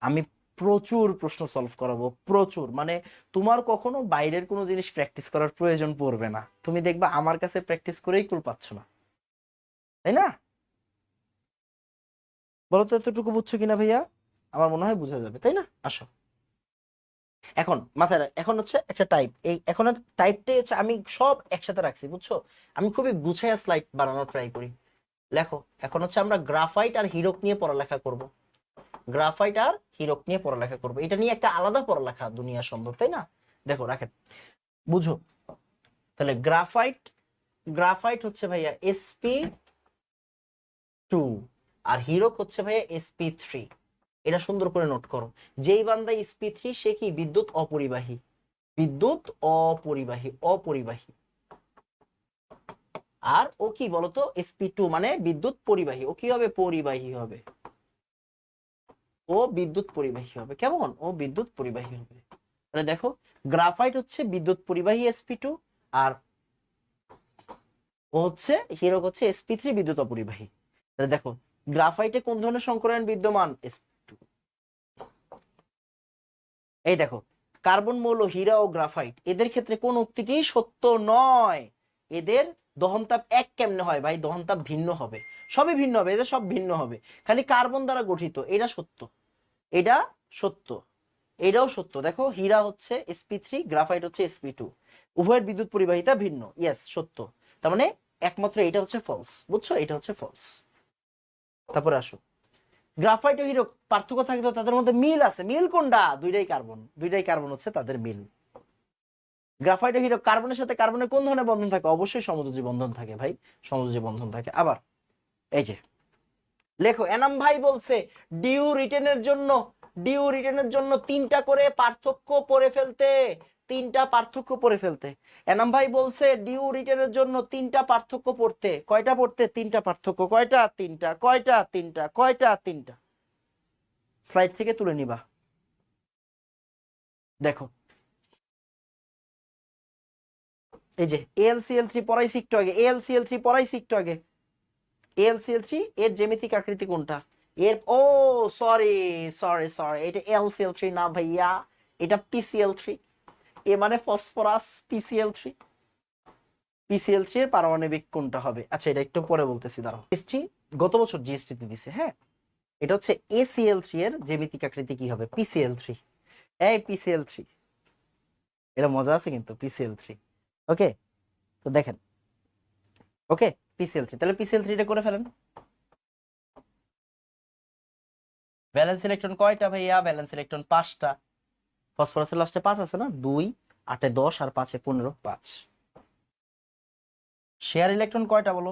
আমি প্রচুর প্রশ্ন সলভ করাবো, প্রচুর, মানে তোমার কখনো বাইরের কোনো জিনিস প্র্যাকটিস করার প্রয়োজন পড়বে না। তুমি দেখবা আমার কাছে প্র্যাকটিস করেই কুল পাচ্ছ না, তাই না? বলো তো এতটুকু বুঝছো কিনা ভাইয়া? আমার মনে হয় বোঝা যাবে, তাই না? আসো এখন মাথায় এখন হচ্ছে একটা টাইপ, এই এখন টাইপটাই হচ্ছে আমি সব একসাথে রাখছি, বুঝছো? আমি খুবই গুছাইয়া স্লাইড বানানোর ট্রাই করি। লেখো, এখন হচ্ছে আমরা গ্রাফাইট আর হিরক নিয়ে পড়ালেখা করব। গ্রাফাইট আর হিরক নিয়ে পড়ালেখা করব, এটা নিয়ে একটা আলাদা পড়ালেখা দুনিয়া সম্ভব, তাই না? দেখো রাখেন, বুঝো। তাহলে গ্রাফাইট, গ্রাফাইট হচ্ছে ভাইয়া sp2, আর হিরক হচ্ছে ভাইয়া sp3। এটা সুন্দর করে নোট করো। যেই বান্দা sp3 সে কি? বিদ্যুৎ অপরিবাহী, বিদ্যুৎ অপরিবাহী, অপরিবাহী। আর ও কি বলতো? sp2 মানে বিদ্যুৎ পরিবাহী। ও কি হবে? পরিবাহী হবে। ও বিদ্যুৎ পরিবাহী হবে। কেমন? ও বিদ্যুৎ পরিবাহী হবে। তাহলে দেখো, গ্রাফাইট হচ্ছে বিদ্যুৎ পরিবাহী sp2, আর ও হচ্ছে হিরক হচ্ছে sp3 বিদ্যুৎ অপরিবাহী। তাহলে দেখো, গ্রাফাইটে কোন ধরনের সংকরায়ন বিদ্যমান? sp2। এই দেখো, কার্বন মৌল, হীরা ও গ্রাফাইট, এদের ক্ষেত্রে কোন উক্তিটি সত্য নয়? এদের দহনতাপ এক কেমনে হয় ভাই? দহনতাপ ভিন্ন হবে, সবই ভিন্ন হবে, এদের সব ভিন্ন হবে। খালি কার্বন দ্বারা গঠিত, এটা সত্য, এটা সত্য, এটাও সত্য। দেখো, হীরা হচ্ছে sp3, গ্রাফাইট হচ্ছে sp2, উভয়ের বিদ্যুৎ পরিবাহিতা ভিন্ন। ইয়েস, সত্য। তার মানে একমাত্র এটা হচ্ছে ফলস, বুঝছো? এটা হচ্ছে ফলস। তারপরে আসো, গ্রাফাইট ও হিরো পার্থক্য থাকে তো তাদের মধ্যে মিল আছে। মিল কোনটা? দুইটাই কার্বন, দুইটাই কার্বন হচ্ছে তাদের মিল। গ্রাফাইট ও হিরো কার্বনের সাথে কার্বনের কোন ধরনের বন্ধন থাকে? অবশ্যই সমযোজী বন্ধন থাকে ভাই, সমযোজী বন্ধন থাকে। আবার এই যে লেখো, এনাম ভাই বলছে ডিউ রিটেনের জন্য, ডিউ রিটেনের জন্য তিনটা করে পার্থক্য পড়ে ফেলতে, তিনটা পার্থক্য পড়ে ফেলতে। এনাম ভাই বলছে ডিউ রিটেনের জন্য তিনটা পার্থক্য পড়তে। কয়টা পড়তে? তিনটা পার্থক্য। কয়টা? তিনটা। কয়টা? তিনটা। কয়টা? তিনটা। স্লাইড থেকে তুলে নিবা। দেখো এই যে AlCl3 পড়াইছি একটু আগে, AlCl3 পড়াইছি একটু আগে। AlCl3 এর জ্যামিতিক আকৃতি কোনটা? এর সরি সরি সরি, এটা AlCl3 না ভাইয়া, এটা PCl3। এ মানে ফসফরাস, PCl3। PCl3 এর পারমাণবিক কোনটা হবে? আচ্ছা, এটা একটু পরে বলতেছি, দাঁড়াও। জিএসটি গত বছর জিএসটি তে দিছে, হ্যাঁ। এটা হচ্ছে ACl3 এর জ্যামিতিক আকৃতি কি হবে? PCl3। এই PCl3, এটা মজা আছে কিন্তু, PCl3। ওকে, তো দেখেন, ওকে, PCl3, তাহলে PCl3 টা করে ফেলেন। ভ্যালেন্স ইলেকট্রন কয়টা ভাইয়া? ভ্যালেন্স ইলেকট্রন 5টা। ফসফরাসের লাস্টে 5 আছে না? 2, 8 এ 10 আর 5 এ 15, 5। শেয়ার ইলেকট্রন কয়টা বলো?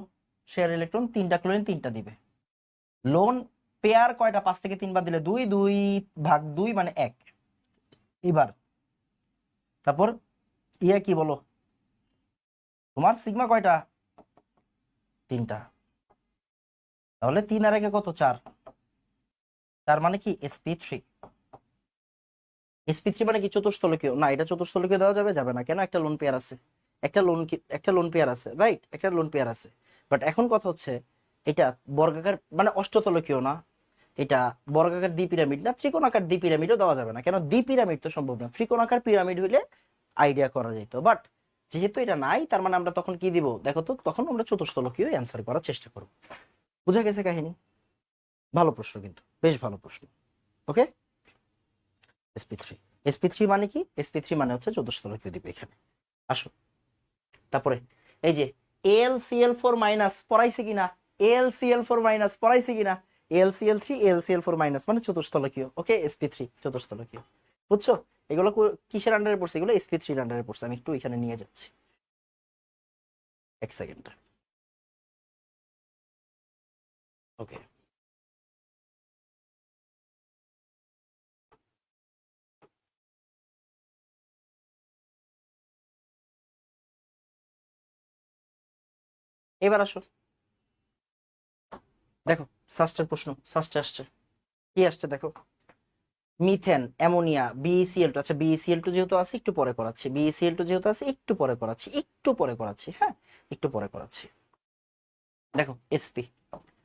শেয়ার ইলেকট্রন 3টা, ক্লোরিন 3টা দিবে। লোন পেয়ার কয়টা? 5 থেকে 3 বাদ দিলে 2, 2 ভাগ 2 মানে 1। এবার তারপর ইয়া কি বলো, তোমার সিগমা কয়টা? 3টা। তাহলে 3 আর 1 কত? 4। তার মানে কি sp3। sp3 মানে কি চতুস্থলকীয়? না, এটা চতুস্থলকীয় দেওয়া যাবে, যাবে না। কেন? একটা লোন পেয়ার আছে, একটা লোন পেয়ার আছে, রাইট, একটা লোন পেয়ার আছে। বাট এখন কথা হচ্ছে এটা বর্গাকার মানে অষ্টতলকীয় না, এটা বর্গাকার দ্বি পিরামিড না, ত্রিকোণাকার দ্বি পিরামিডও দেওয়া যাবে না। কেন? দ্বি পিরামিড তো সম্ভব না, ত্রিকোণাকার পিরামিড হইলে আইডিয়া করা যেত। বাট যেহেতু এটা নাই, তার মানে আমরা তখন কি দিব দেখো তো, তখন আমরা চতুস্থলকীয় অ্যান্সার করার চেষ্টা করব। বুঝা গেছে কাহিনী? ভালো প্রশ্ন, কিন্তু বেশ ভালো প্রশ্ন। ওকে, sp3। sp3 মানে কি? sp3 মানে হচ্ছে চতুস্থলকীয় দ্বীপ। এখানে আসো, তারপরে এই যে AlCl4 মাইনাস পড়াইছে কিনা? AlCl4 মাইনাস পড়াইছে কিনা? AlCl3 AlCl4 মাইনাস মানে চতুস্থলকীয়। ওকে, sp3 চতুস্থলকীয়। বুঝছো? এগুলো কিসের আন্ডারে পড়ছে? এগুলো sp3 এর আন্ডারে পড়ছে। আমি একটু এখানে নিয়ে যাচ্ছি, এক সেকেন্ড। ওকে, এবার আসো, দেখো সাস্টের প্রশ্ন, সাস্টে আসছে কি আসছে দেখো, মিথেন, অ্যামোনিয়া, BeCl2। আচ্ছা, BeCl2 যেহেতু আছে একটু পরে করাচ্ছি, BeCl2 যেহেতু আছে একটু পরে করাচ্ছি, একটু পরে করাচ্ছি, হ্যাঁ একটু পরে করাচ্ছি। দেখো sp,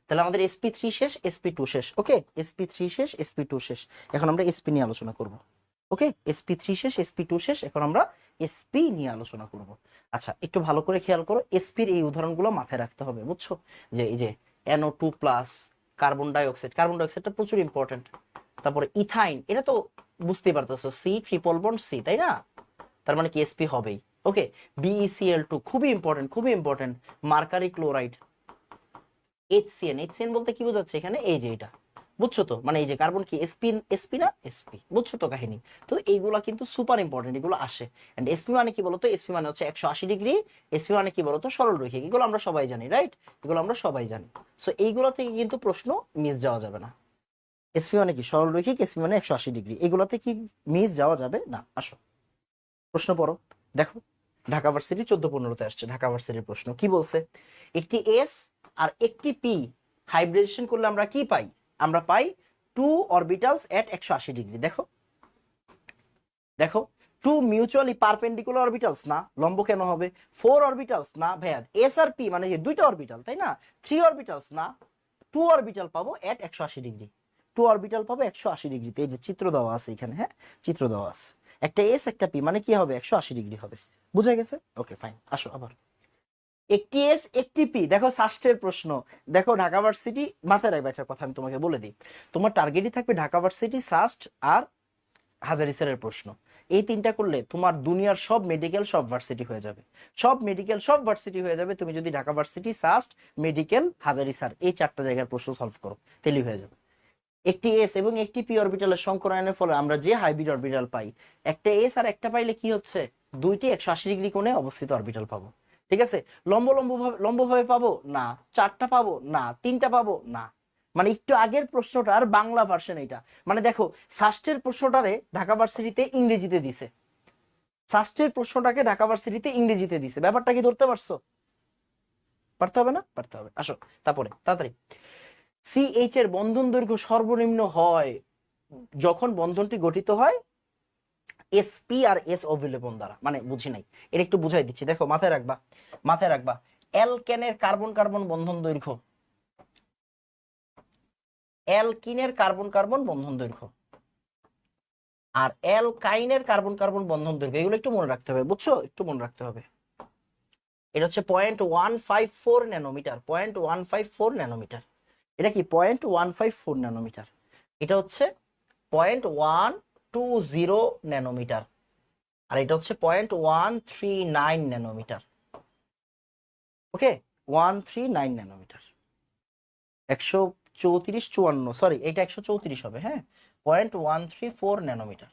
তাহলে আমাদের sp3 শেষ, sp2 শেষ। ওকে, sp3 শেষ, sp2 শেষ। এখন আমরা sp নিয়ে আলোচনা করব। ওকে, sp3 শেষ, sp2 শেষ, এখন আমরা sp নিয়ে আলোচনা করব। আচ্ছা, একটু ভালো করে খেয়াল করো, sp এর এই উদাহরণগুলো মাথায় রাখতে হবে, বুঝছো? যে এই যে NO2 plus, carbon die oxide, carbon die অক্সাইডটা প্রচুর ইম্পর্টেন্ট। তারপরে ইথাইন, এটা তো বুঝতেই পারতেছো, C ট্রিপল বন্ড C, তাই না? তার মানে কি sp হবেই। ওকে, BeCl2 খুবই ইম্পর্টেন্ট, খুবই important. Mercury chloride, HCN, HCN বলতে কি বোঝাচ্ছে এখানে? এই যে এটা, বুঝছো তো? মানে এই যে কার্বন কি sp, sp না sp, বুঝছো তো কাহিনী? তো এইগুলা কিন্তু সুপার ইম্পর্টেন্ট, এগুলো আসে। এন্ড sp মানে কি বলতো? sp মানে হচ্ছে 180 ডিগ্রি। sp মানে কি বলতো? সরল রৈখিক। এগুলো আমরা সবাই জানি, রাইট? এগুলো আমরা সবাই জানি। সো এইগুলো থেকে কিন্তু প্রশ্ন মিস যাওয়া যাবে না। sp মানে কি? সরল রৈখিক। sp মানে 180 ডিগ্রি। এগুলোতে কি মিস যাওয়া যাবে না। আসো, প্রশ্ন পড়ো। দেখো, ঢাকা ভার্সিটি 14-15-তে আসছে। ঢাকা ভার্সিটির প্রশ্ন কি বলছে? একটি এস আর একটি পি হাইব্রিডেশন করলে আমরা কি পাই? আমরা পাই 2 অরবিটালস এট 180 ডিগ্রি। দেখো, দেখো, 2 মিউচুয়ালি পারপেন্ডিকুলার অরবিটালস না, লম্ব কেন হবে? 4 অরবিটালস না ভাইয়া, এস আর পি মানে দুইটা অরবিটাল, তাই না? 3 অরবিটালস না, 2 অরবিটাল পাবো এট 180 ডিগ্রি। 2 অরবিটাল পাবো 180 ডিগ্রিতে। এই যে চিত্র দেওয়া আছে এখানে, হ্যাঁ চিত্র দেওয়া আছে। একটা এস একটা পি মানে কি হবে? 180 ডিগ্রি হবে। বুঝা গেছে? Okay fine. আসো আবার, একটি এস একটি পি। দেখো ষষ্ঠের প্রশ্ন, দেখো ঢাকা ভার্সিটি, মাথায় রাখবে একটা কথা আমি তোমাকে বলে দিই, তোমার টার্গেটই থাকবে ঢাকা ভার্সিটি, সাস্ট আর হাজারি স্যারের প্রশ্ন। এই তিনটা করলে তোমার দুনিয়ার সব মেডিকেল সব ভার্সিটি হয়ে যাবে, সব মেডিকেল সব ভার্সিটি হয়ে যাবে তুমি যদি ঢাকা ভার্সিটি, সাস্ট, মেডিকেল, হাজারি স্যার এই 4টা জায়গার প্রশ্ন সলভ করো, তেলি হয়ে যাবে। একটি এস এবং একটি পি অরবিটালের সংকরায়নের ফলে আমরা যে হাইব্রিড অরবিটাল পাই, একটা এস আর একটা পাইলে কি হচ্ছে? দুইটি 180 ডিগ্রি কোণে অবস্থিত অরবিটাল পাবো। ঠিক আছে? লম্বভাবে পাবো না, 4টা পাবো না, 3টা পাবো না। মানে একটু আগের প্রশ্নটার বাংলা ভার্সন এটা। মানে দেখো, ষষ্ঠের প্রশ্নটারে ঢাকা ভার্সিটিতে ইংরেজিতে দিছে, ষষ্ঠের প্রশ্নটাকে ঢাকা ভার্সিটিতে ইংরেজিতে দিছে। ব্যাপারটা কি ধরতে পারছো? পারতে হবে না? পারতে হবে। আসো তারপরে তাড়াতাড়ি। সিএইচ এর বন্ধন দৈর্ঘ্য সর্বনিম্ন হয় যখন বন্ধনটি গঠিত হয় এসপি আর এস অভিলেপন দ্বারা। মানে বুঝি নাই, এটা একটু বুঝাই দিচ্ছি, দেখো মাথায় রাখবা, মাথায় রাখবা। অ্যালকেনের কার্বন কার্বন বন্ধন দৈর্ঘ্য, অ্যালকিনের কার্বন কার্বন বন্ধন দৈর্ঘ্য আর অ্যালকাইনের কার্বন কার্বন বন্ধন দৈর্ঘ্য, এগুলো একটু মনে রাখতে হবে, বুঝছো? একটু মনে রাখতে হবে। এটা হচ্ছে 0.154 ন্যানোমিটার, 0.154 ন্যানোমিটার। এটা কি 0.154 ন্যানোমিটার? এটা হচ্ছে 0.120 ন্যানোমিটার। আর এটা হচ্ছে 0.139 ন্যানোমিটার। ওকে, 139 ন্যানোমিটার। 134, 54, সরি এটা 134 হবে, হ্যাঁ। 0.134 ন্যানোমিটার।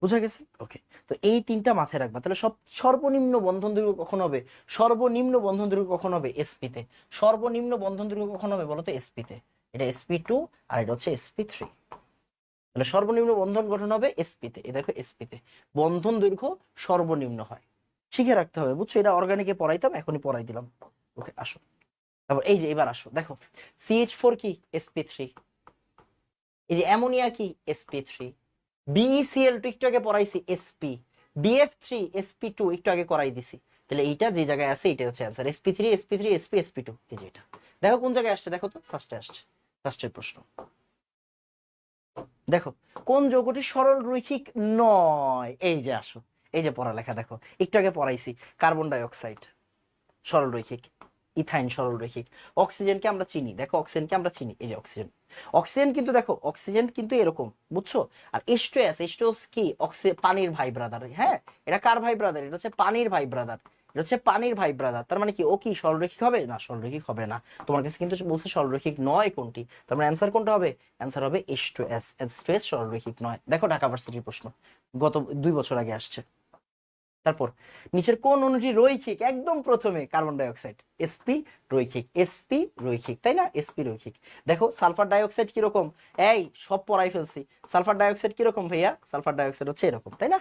বুঝা গেছে? ওকে, তো এই তিনটা মাথায় রাখবা। তাহলে সর্বনিম্ন বন্ধন দৈর্ঘ্য কখন হবে? সর্বনিম্ন বন্ধন দৈর্ঘ্য কখন হবে? sp তে। সর্বনিম্ন বন্ধন দৈর্ঘ্য কখন হবে বলো তো? sp তে। এটা sp2 আর এটা হচ্ছে sp3। তাহলে সর্বনিম্ন বন্ধন গঠন হবে sp তে। এই দেখো sp তে বন্ধন দৈর্ঘ্য সর্বনিম্ন হয়, শিখে রাখতে হবে, বুঝছো? এটা অর্গানিকে পড়াইতাম, এখনই পড়াই দিলাম। ওকে, আসো। তারপর এই যে এবার আসো, দেখো CH4 কি? sp3। এই যে অ্যামোনিয়া কি? sp3। BeCl2 একটু আগে পড়াইছি, sp। BF3 sp2 একটু আগে করাই দিছি। তাহলে এইটা যে জায়গায় আছে এটাই হচ্ছে answer, sp3 sp3 sp sp2। এই যে এটা দেখো কোন জায়গায় আসছে, দেখো তো, ফার্স্টে আসছে, ফার্স্টের প্রশ্ন। দেখো কোন যৌগটি সরল রৈখিক নয়? এই যে আসো, এই যে পড়ালেখা দেখো, একটু আগে পড়াইছি কার্বন ডাই অক্সাইড সরল রৈখিক, ইথাইন সরল রৈখিক, অক্সিজেনকে আমরা চিনি, দেখো অক্সিজেনকে আমরা চিনি, এই যে অক্সিজেন। অক্সিজেন কিন্তু দেখো, অক্সিজেন কিন্তু এরকম, বুঝছো? আর H2S, H2S কি? পানির ভাই ব্রাদার। হ্যাঁ, এটা কার ভাই ব্রাদার? এটা হচ্ছে পানির ভাই ব্রাদার। এটা হচ্ছে পানির ভাই ব্রাদার। তার মানে কি ও কি সরলরৈখিক হবে? না, সরলরৈখিক হবে না। তোমার কাছে কিন্তু বলছে সরলরৈখিক নয় কোনটি, তার মানে অ্যান্সার কোনটা হবে? অ্যান্সার হবে H2S। H2S সরলরৈখিক নয়। দেখো ঢাকা ভার্সিটির প্রশ্ন, গত 2 বছর আগে আসছে। তারপর নিচের কোন অণুটি রৈখিক? একদম প্রথমে কার্বন ডাই অক্সাইড, sp রৈখিক, sp রৈখিক, তাই না? sp রৈখিক। দেখো সালফার ডাই অক্সাইড কিরকম? এই সব পড়াই ফেলছি। সালফার ডাই অক্সাইড কিরকম ভাইয়া? সালফার ডাই অক্সাইড হচ্ছে এরকম, তাই না?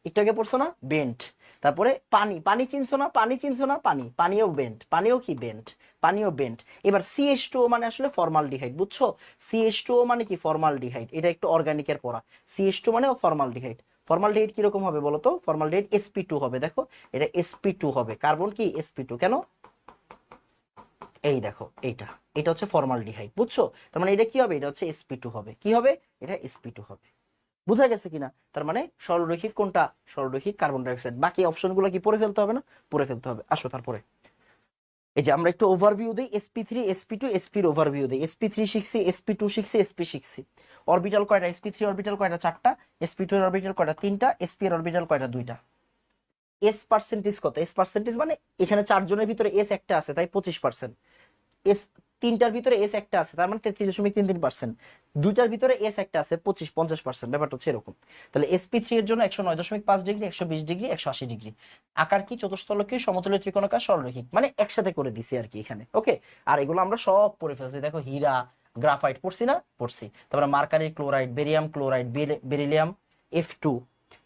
একটু আগে পড়ছো না? বেন্ট। তারপরে পানি, পানি চিনছো না? পানি চিনছো না? পানি, পানিও বেন্ট, পানিও কি? বেন্ট, পানিও বেন্ট। এবার CH2O মানে আসলে ফর্মালডিহাইড, বুঝছো? CH2O মানে কি? ফর্মালডিহাইড। এটা একটু অর্গানিকের পড়া। CH2 মানে ফর্মালডিহাইড। ফর্মালডিহাইড কিরকম হবে বলো তো? ফর্মালডিহাইড sp2 হবে। দেখো এটা sp2 হবে, কার্বন কি? sp2 কেন? এই দেখো এইটা, এটা হচ্ছে ফর্মালডিহাইড, বুঝছো? তার মানে এটা কি হবে? এটা হচ্ছে sp2 হবে। কি হবে? এটা sp2 হবে। বুঝা গেছে কিনা? তার মানে সরলরৈখিক কোনটা? সরলরৈখিক কার্বন ডাই অক্সাইড। বাকি অপশনগুলো কি পড়ে ফেলতে হবে না? পড়ে ফেলতে হবে। আসো তারপরে এই যে আমরা একটু ওভারভিউ দেই, sp3 sp2 sp এর ওভারভিউ দেই। sp3 শিখছি, sp2 শিখছি, sp শিখছি। অরবিটাল কয়টা? sp3 অরবিটাল কয়টা? 4টা। sp2 এর অরবিটাল কয়টা? 3টা। sp এর অরবিটাল কয়টা? 2টা। s পার্সেন্টেজ কত? s পার্সেন্টেজ মানে এখানে 4 জনের ভিতরে s একটা আছে, তাই 25%। এস 3টার ভিতরে এস একটা আছে, তার মানে 33.33%। 2টার ভিতরে এস একটা আছে, 50%। ব্যাপারটা হচ্ছে এরকম। তাহলে sp3 এর জন্য 109.5 ডিগ্রি, 120 ডিগ্রি, 180 ডিগ্রি। আকার কি? চতুস্তলকে, সমতলে ত্রিকোণাকার, সরলরৈখিক। মানে একসাথে করে দিছি আর কি এখানে। ওকে, আর এগুলো আমরা সব পড়ে ফেলছি। দেখো হীরা, গ্রাফাইট পড়ছি না? পড়ছি। তারপরে mercury chloride, barium chloride, beryllium F2,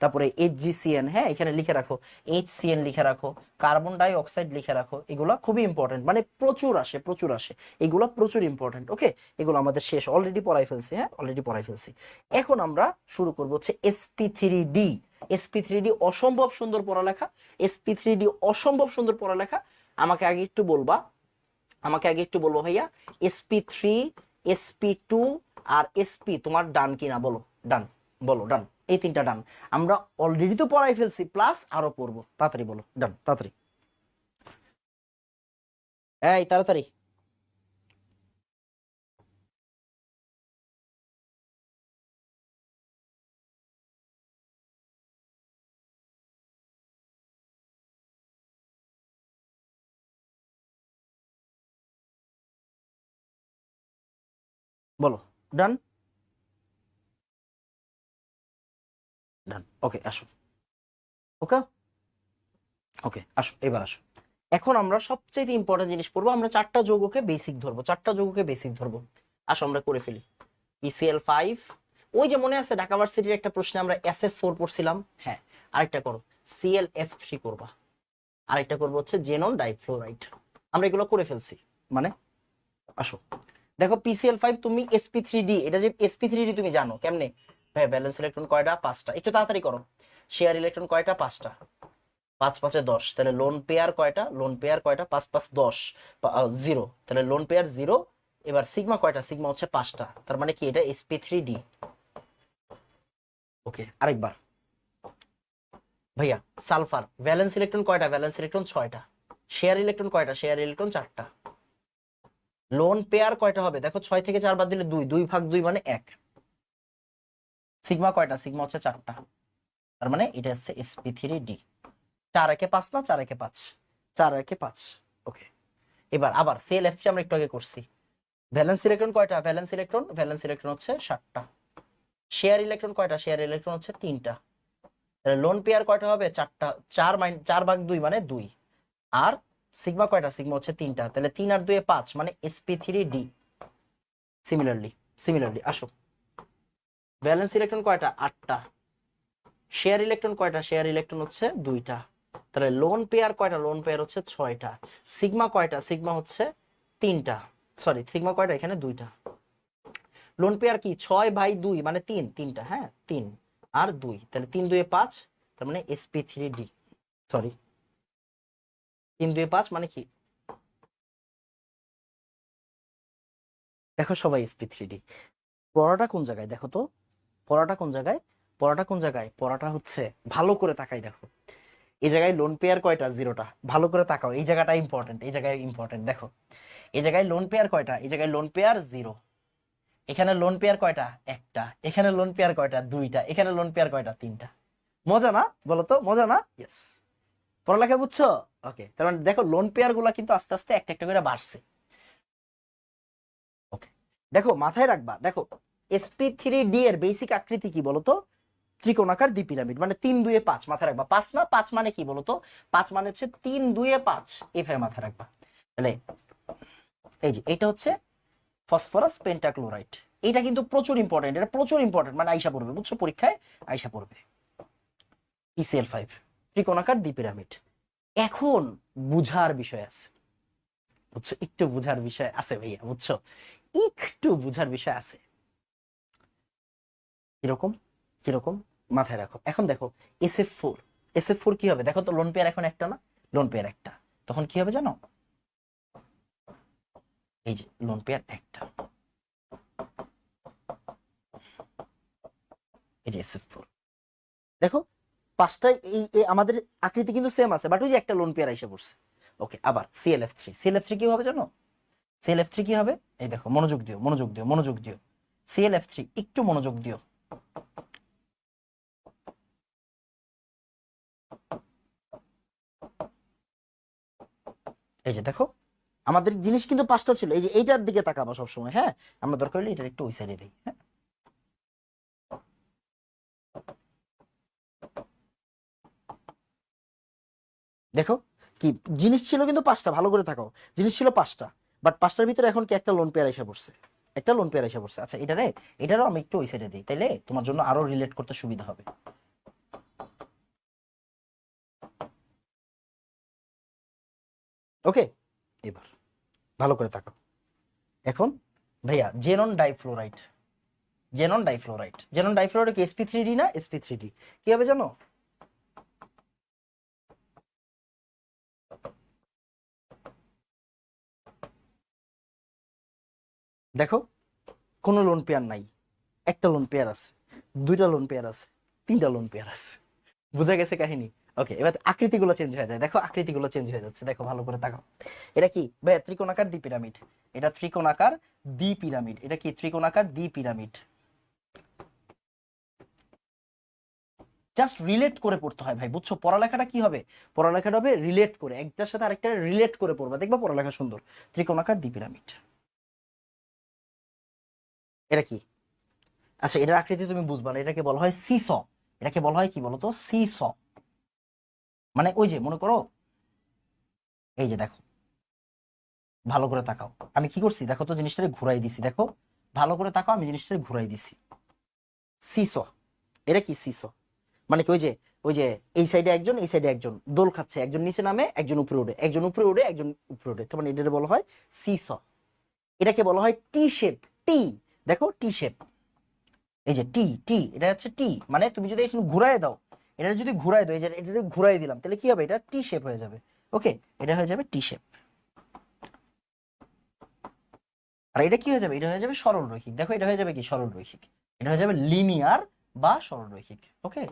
তারপরে HgCN, হ্যাঁ এখানে লিখে রাখো, HCN লিখে রাখো, কার্বন ডাই অক্সাইড লিখে রাখো। এগুলো খুবই ইম্পর্টেন্ট, মানে প্রচুর আসে, প্রচুর আসে। এগুলো প্রচুর ইম্পর্টেন্ট। ওকে, এগুলো আমাদের শেষ, অলরেডি পড়াই ফেলছি। হ্যাঁ, অলরেডি পড়াই ফেলছি। এখন আমরা শুরু করব হচ্ছে sp3d। sp3d অসম্ভব সুন্দর পড়ালেখা, sp3d অসম্ভব সুন্দর পড়ালেখা। আমাকে আগে একটু বলবা, আমাকে আগে একটু বলবো ভাইয়া, sp3 sp2 আর sp তোমার ডান কিনা বলো? ডান, বলো ডান। এই তিনটা ডান। আমরা অলরেডি তো পড়াই ফেলছি, প্লাস আরো পড়বো। তাড়াতাড়ি বলো ডান, তাড়াতাড়ি, এই তাড়াতাড়ি বলো ডান, ডান। ওকে, আসো। ওকে, ওকে, আসো, এবার আসো। এখন আমরা সবচেয়ে ইম্পর্টেন্ট জিনিস পড়বো। আমরা 4টা যৌগকে বেসিক ধরবো, 4টা যৌগকে বেসিক ধরবো। আসো আমরা করে ফেলি। PCl5, ওই যে মনে আছে ঢাকা ভার্সিটির একটা প্রশ্নে আমরা SF4 পড়ছিলাম? হ্যাঁ, আরেকটা করো, ClF3 করবা। আরেকটা করবো হচ্ছে জেনন ডাইফ্লোরাইড। আমরা এগুলো করে ফেলছি মানে। আসো দেখো PCl5, তুমি sp3d, এটা যে sp3d তুমি জানো কেমনে? ভাই ব্যালেন্স ইলেকট্রন কয়টা? 5টা। একটু তাড়াতাড়ি করো। শেয়ার ইলেকট্রন কয়টা? 5টা। 5 5 এ 10। তাহলে লোন পেয়ার কয়টা? লোন পেয়ার কয়টা? 5 5 10, 0। তাহলে লোন পেয়ার 0। এবার সিগমা কয়টা? সিগমা হচ্ছে 5টা। তার মানে কি? এটা sp3d। ওকে, আরেকবার ভাইয়া। সালফার ভ্যালেন্স ইলেকট্রন কয়টা? ভ্যালেন্স ইলেকট্রন 6টা। শেয়ার ইলেকট্রন কয়টা? শেয়ার ইলেকট্রন 4টা। লোন পেয়ার কয়টা হবে? দেখো 6 থেকে 4 বাদ দিলে 2, 2 ভাগ 2 মানে 1। সিগমা কয়টা? সিগমা হচ্ছে 4টা। তার মানে এটা হচ্ছে sp3d। 4 একে 5 না? 4 একে 5, 4 একে 5। ওকে, এবার আবার ClF3 আমরা একটু আগে করছি। ভ্যালেন্স ইলেকট্রন কয়টা? ভ্যালেন্স ইলেকট্রন হচ্ছে 7টা। শেয়ার ইলেকট্রন কয়টা? শেয়ার ইলেকট্রন হচ্ছে 3টা। লোন পেয়ার কয়টা হবে? চারটা। 4/2 মানে 2। আর সিগমা কয়টা? সিগমা হচ্ছে 3টা, তাহলে 3 আর 2 5 মানে sp3d। সিমিলারলি আসো, ভ্যালেন্স ইলেকট্রন কয়টা? 8টা। শেয়ার ইলেকট্রন কয়টা? শেয়ার ইলেকট্রন হচ্ছে 2টা। তাহলে লোন পেয়ার কয়টা? লোন পেয়ার হচ্ছে 6টা। সিগমা কয়টা? সিগমা হচ্ছে 3টা। সরি, সিগমা কয়টা? এখানে 2টা। লোন পেয়ার কি? 6/2 মানে 3টা, হ্যাঁ 3 আর 2, তাহলে 3 2 5, তার মানে sp3d। সরি, 3 2 5 মানে কি? দেখো সবাই sp3d। পড়াটা কোন জায়গায় দেখো তো, পড়াটা কোন জায়গায়, পড়াটা কোন জায়গায়? পড়াটা হচ্ছে, ভালো করে তাকাই দেখো, এই জায়গায় লোন পেয়ার কয়টা? 0টা। ভালো করে তাকাও, এই জায়গাটা ইম্পর্টেন্ট, এই জায়গায় ইম্পর্টেন্ট। দেখো এই জায়গায় লোন পেয়ার কয়টা? এই জায়গায় লোন পেয়ার 0। এখানে লোন পেয়ার কয়টা? একটা। এখানে লোন পেয়ার কয়টা? 2টা। এখানে লোন পেয়ার কয়টা? 3টা। মজা না? বলো তো, মজা না? ইয়েস। পড়ালেখা বুঝছো? ওকে, তার মানে দেখো লোন পেয়ার গুলা কিন্তু আস্তে আস্তে একটা একটা করে বাড়ছে। ওকে, দেখো মাথায় রাখবা, দেখো sp3d এর বেসিক আকৃতি কি বলতো? ত্রিকোণাকার দ্বি পিরামিড, মানে 3 2 5। মাথায় রাখবা, 5 না, 5 মানে কি বলতো? 5 মানে হচ্ছে 3 2 5, এইভাবে মাথায় রাখবা। তাহলে এই যে এটা হচ্ছে ফসফরাস পেন্টাক্লোরাইড। এটা কিন্তু প্রচুর ইম্পর্টেন্ট, এটা প্রচুর ইম্পর্টেন্ট, মানে আইসা পড়বে, বুঝছো, পরীক্ষায় আইসা পড়বে। PCl5, ত্রিকোণাকার দ্বি পিরামিড। এখন বুঝার বিষয় আছে, বুঝছো, একটু বুঝার বিষয় আছে ভাইয়া, বুঝছো, একটু বুঝার বিষয় আছে। কিরকম? কিরকম? মাথায় রাখো। এখন দেখো SF4, SF4 কি হবে দেখো তো? লোন পেয়ার এখন একটা না? লোন পেয়ার একটা, তখন কি হবে জানো? এই যে লোন পেয়ার একটা, এই যে SF4, দেখো পাঁচটায় আমাদের আকৃতি কিন্তু সেম আছে, বাট ওই যে একটা লোন পেয়ার এসে পড়ছে। ওকে, আবার ClF3, ClF3 কি হবে জানো? ClF3 কি হবে? এই দেখো, মনোযোগ দিও, মনোযোগ দিও, মনোযোগ দিও। ClF3 একটু মনোযোগ দিও। এই যে দেখো, আমাদের জিনিস কিন্তু 5টা ছিল, এই যে এইটার দিকে তাকাবো সবসময়, হ্যাঁ, আমরা দরকার হলে এটা একটু ওই সাইডে দিই, হ্যাঁ। দেখো কি জিনিস ছিল কিন্তু 5টা, ভালো করে তাকাও, জিনিস ছিল 5টা, বাট 5টার ভিতরে এখন কি একটা লোন পেয়ার এসে পড়ছে, একটা লোন পেয়ার এসে পড়ছে। আচ্ছা, এটারও আমি একটু ওই সাইডে দিই, তাইলে তোমার জন্য আরো রিলেট করতে সুবিধা হবে। ওকে, এবার ভালো করে তাকাও। এখন ভাইয়া জেনন ডাইফ্লোরাইড কি sp3d না? sp3d কি হবে জানো? দেখো কোনো লোন পেয়ার নাই, একটা লোন পেয়ার আছে, 2টা লোন পেয়ার আছে, 3টা লোন পেয়ার আছে। বুঝা গেছে কাহিনী? ওকে, এবার আকৃতিগুলো চেঞ্জ হয়ে যায়, দেখো আকৃতিগুলো চেঞ্জ হয়ে যাচ্ছে, দেখো ভালো করে তাকাও। এটা কি ভাই? ত্রিকোণাকার দ্বি পিরামিড। এটা ত্রিকোণাকার দ্বি পিরামিড। এটা কি? ত্রিকোণাকার দ্বি পিরামিড। জাস্ট রিলেট করে পড়তে হয় ভাই, বুঝছো? পড়ালেখাটা কি হবে? পড়ালেখাটা হবে রিলেট করে, একটার সাথে আরেকটা রিলেট করে পড়বা, দেখবা পড়ালেখা সুন্দর। ত্রিকোণাকার দ্বি পিরামিড, এটা কি? আচ্ছা, এটার আকৃতি তুমি বুঝবা না, এটাকে বলা হয় সিস। এটাকে বলা হয় কি বলতো? সিস। মানে ওই যে মনে করো, এই যে দেখো, ভালো করে তাকাও, আমি কি করছি দেখো তো, জিনিসটাকে ঘুরাই দিছি, দেখো ভালো করে তাকাও, আমি জিনিসটাকে ঘুরাই দিছি। সিস, এটা কি সিস? মানে কি ওই যে এই সাইডে একজন, এই সাইডে একজন দোল খাচ্ছে, একজন নিচে নামে, একজন উপরে উঠে, একজন উপরে উঠে, একজন উপরে উঠে, তার মানে এটাকে বলা হয় সিস। এটাকে বলা হয় টি শেপ। টি, দেখো টি শেপ, এই যে টি টি, এটা হচ্ছে টি, মানে তুমি যদি এটা ঘুরাই দাও, এটা যদি ঘুরাই দাও, এই যে এটা যদি ঘুরাই দিলাম, তাহলে কি হবে? এটা টি শেপ হয়ে যাবে। ওকে, এটা হয়ে যাবে টি শেপ। আর এটা কি হয়ে যাবে? এটা হয়ে যাবে সরল রৈখিক। দেখো এটা হয়ে যাবে কি? সরল রৈখিক। এটা হয়ে যাবে লিনিয়ার বা সরল রৈখিক। ওকে,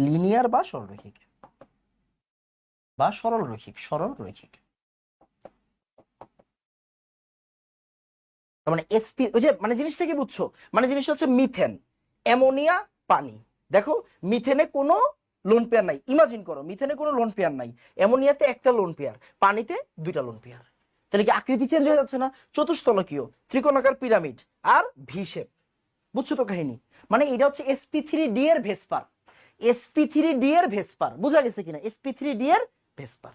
লিনিয়ার বা সরল রৈখিক, বা সরল রৈখিক, সরল রৈখিক। তার মানে এসপি, ওই যে মানে জিনিসটা কি বুঝছো? মানে জিনিসটা হচ্ছে মিথেন, অ্যামোনিয়া, পানি। দেখো মিথেনে কোনো লোন পেয়ার নাই, ইমাজিন করো মিথেনে কোনো লোন পেয়ার নাই, অ্যামোনিয়াতে একটা লোন পেয়ার, পানিতে 2টা লোন পেয়ার। তাহলে কি আকৃতি চেঞ্জ হয়ে যাচ্ছে না? চতুস্তলকীয় ত্রিকোণাকার পিরামিড আর ভি শেপ। বুঝছো তো কাহিনী? মানে এটা হচ্ছে sp3d এর ভেসপার। sp3d এর ভেসপার, বোঝা গেছে কিনা, sp3d এর ভেসপার।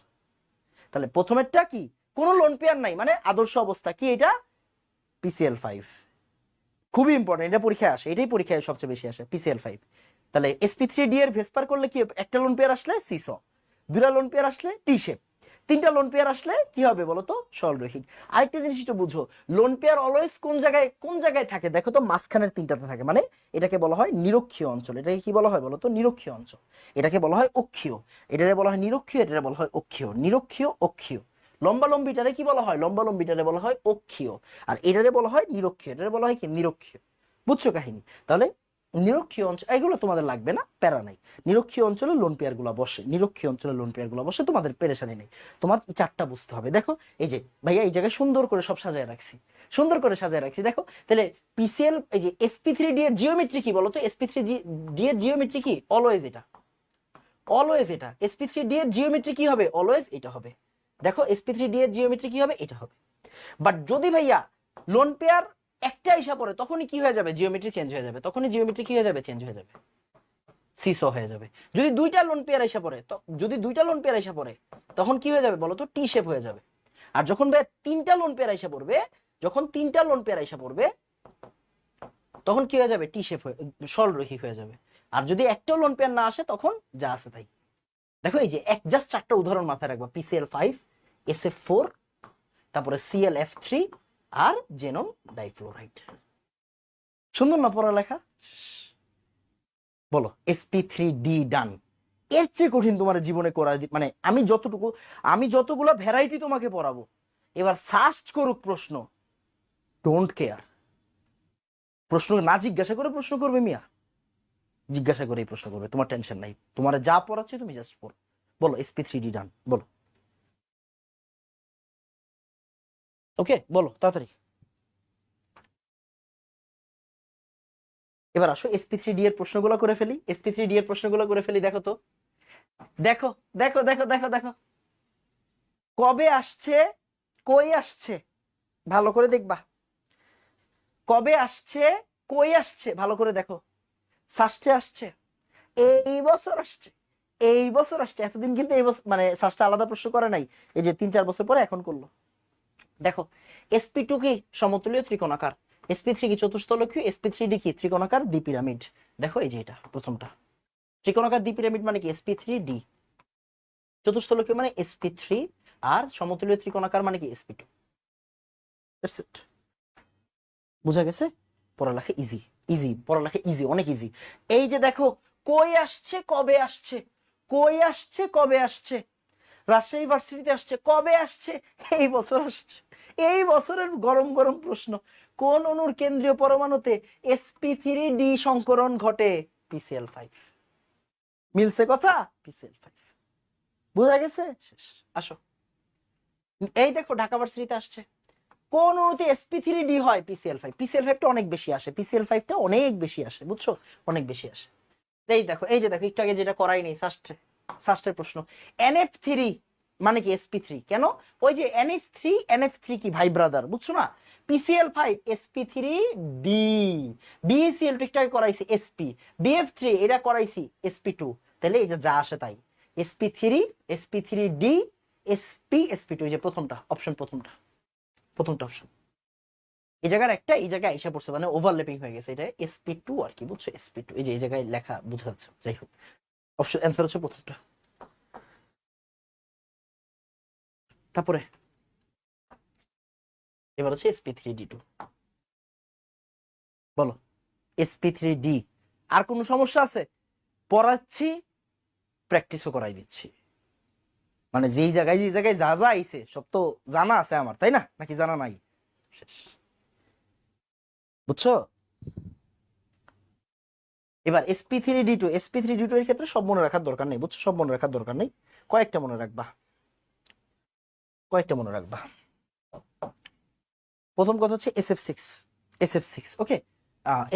তাহলে প্রথমেরটা কি, কোনো লোন পেয়ার নাই, মানে আদর্শ অবস্থা কি, এটা PCl5, খুবই ইম্পর্টেন্ট, এটা পরীক্ষায় আসে, এটাই পরীক্ষায় সবচেয়ে বেশি আসে, PCl5। তাহলে sp3d এর ভেসপার করলে কি, একটা লোন পেয়ার আসলে সিস, দুটা লোন পেয়ার আসলে টি শেপ, তিনটা লোন পেয়ার আসলে কি হবে বলো তো, সরলরৈখিক। আরেকটা জিনিস একটু বুঝো, লোন পেয়ার অলওয়েজ কোন জায়গায় থাকে, দেখো তো মাঝখানের তিনটাতে থাকে, মানে এটাকে বলা হয় নিরক্ষীয় অঞ্চল। এটাকে কি বলা হয় বলো তো, নিরক্ষীয় অঞ্চল। এটাকে বলা হয় অক্ষীয়, এটাকে বলা হয় নিরক্ষীয়, এটাকে বলা হয় অক্ষীয়। নিরক্ষীয়, অক্ষীয়। লম্বা লম্বিটারে কি বলা হয়, লম্বা লম্বিটারে বলা হয় অক্ষীয়, আর এটারে বলা হয় নিরক্ষীয়, এটারে বলা হয় কি, নিরক্ষীয়। বুঝছো কাহিনী? তাহলে নিরক্ষীয় অঞ্চল, এগুলো তোমাদের লাগবে না, প্যারা নাই। নিরক্ষীয় অঞ্চলে লোন পেয়ার গুলা বসে, নিরক্ষীয় অঞ্চলে লোন পেয়ার গুলা বসে, তোমাদের পেরেশানি নেই। তোমার চারটা বুঝতে হবে। দেখো এই যে ভাইয়া এই জায়গায় সুন্দর করে সব সাজায় রাখছি, সুন্দর করে সাজায় রাখছি। দেখো তাহলে পিসিএল, এই যে sp3d এর জিওমেট্রি কি বলতো, sp3d এর জিওমেট্রি কি, অলওয়েজ এটা, অলওয়েজ এটা। sp3d এর জিওমেট্রি কি হবে, অলওয়েজ এটা হবে। দেখো sp3d এর জিওমেট্রি কি হবে, এটা হবে। বাট যদি ভাইয়া লোন পেয়ার একটা আইসা পড়ে, তখনই কি হয়ে যাবে, জিওমেট্রি চেঞ্জ হয়ে যাবে, তখনই জিওমেট্রি কি হয়ে যাবে, চেঞ্জ হয়ে যাবে, সিসো হয়ে যাবে। যদি দুইটা লোন পেয়ার আইসা পড়ে, যদি দুইটা লোন পেয়ার আইসা পড়ে, তখন কি হয়ে যাবে বলতো, টি শেপ হয়ে যাবে। আর যখন ভাই তিনটা লোন পেয়ার আইসা পড়বে, যখন তিনটা লোন পেয়ার আইসা পড়বে, তখন কি হয়ে যাবে, টি শেপ হয়ে, সরলরৈখিক হয়ে যাবে। আর যদি একটাও লোন পেয়ার না আসে, তখন যা আছে তাই। দেখো এই যে জাস্ট চারটা উদাহরণ মাথায় রাখবা, PCl5, SF4, তারপরে ClF3 আর জেনম ডাইফ্লোরাইড। সুন্দর না পড়ালেখা? বলো sp3d ডান। এর চেয়ে কঠিন তোমার জীবনে করা, মানে আমি যতগুলো ভ্যারাইটি তোমাকে পড়াবো, এবার সার্চ করুক প্রশ্ন, ডোন্ট কেয়ার। প্রশ্ন না জিজ্ঞাসা করে প্রশ্ন করবে মিয়া, জিজ্ঞাসা করেই প্রশ্ন করবে, তোমার টেনশন নাই, তোমার যা পড়াচ্ছে তুমি জাস্ট পড়ো। বলো sp3d ডান, বলো। ওকে বলো তাড়াতাড়ি। এবার আসো sp3d এর প্রশ্নগুলো করে ফেলি, sp3d এর প্রশ্নগুলো করে ফেলি। দেখো তো, দেখো দেখো দেখো দেখো দেখো, কবে আসছে, কই আসছে, ভালো করে দেখবা, কবে আসছে, কই আসছে, ভালো করে দেখো। ষষ্ঠে আসছে, এই বছর আসছে, এই বছর আসছে। এতদিন কিন্তু এই বছর মানে ষষ্ঠে আলাদা প্রশ্ন করে নাই, এই যে 3-4 বছর পরে এখন করলো। দেখো sp2 কি সমতুল্য ত্রিকোণাকার, sp3 কি চতুস্তলকীয়, sp3d কি ত্রিকোণাকার দ্বিপিরামিড। দেখো এই যে এটা প্রথমটা, ত্রিকোণাকার দ্বিপিরামিড মানে কি, sp3d, চতুস্তলকীয় মানে sp3, আর সমতুল্য ত্রিকোণাকার মানে কি, sp2। বুঝা গেছে? পড়ালেখা ইজি, ইজি পড়ালেখা ইজি, অনেক ইজি। এই যে দেখো, কই আসছে, কবে আসছে, কই আসছে, কবে আসছে, রাজশাহী ভার্সিটিতে আসছে, কবে আসছে, এই বছর আসছে। এই বছরের গরম গরম প্রশ্ন, কোন অণুর কেন্দ্রীয় পরমাণুতে sp3d সংকরণ ঘটে, PCl5। মিলছে কথা, PCl5। বুঝা গেছে? শেষ। আসো, এই দেখো ঢাকা ভার্সিটিতে আসছে, কোন অণুতে sp3d হয়, PCl5। PCl5টা অনেক বেশি আসে, PCl5টা অনেক বেশি আসে, বুঝছো, অনেক বেশি আসে। এই দেখো, এই যে দেখো, একটু আগে যেটা করাই নেই, ষষ্ঠের প্রশ্ন, NF3 মানে কি, sp3 কেন, ওই যে NH3 NF3 কি ভাই ব্রাদার, বুঝছো না, PCl5 sp3d, BeCl2 একটু আগে করাইছি sp, BF3 এটা করাইছি sp2, তাহলে এই যে যা আসে তাই, sp3 sp3d sp2, এই যে প্রথমটা অপশন, প্রথমটা অপশন। এই জায়গার একটা, এই জায়গায় এসে পড়ছে, মানে ওভারল্যাপিং হয়ে গেছে, এটা sp2 আর কি, বুঝছো, sp2, এই যে এই জায়গায় লেখা বোঝা যাচ্ছে। যাই হোক, অপশন অ্যান্সার হচ্ছে প্রথমটা। তারপরে এবার হচ্ছে sp3d2, বলো sp3d। আর কোনো সমস্যা আছে? পড়াচ্ছি, প্র্যাকটিসও করাই দিচ্ছি, মানে যেই জায়গায় যা যা আইছে সব তো জানা আছে আমার, তাই না, নাকি জানা নাই? শেষ। বুঝছো? এবার sp3d2 এর ক্ষেত্রে সব মনে রাখার দরকার নেই, বুঝছো, সব মনে রাখার দরকার নেই, কয়েকটা মনে রাখবা, কয়েকটা মনে রাখবা। প্রথম কথা হচ্ছে SF6, ওকে।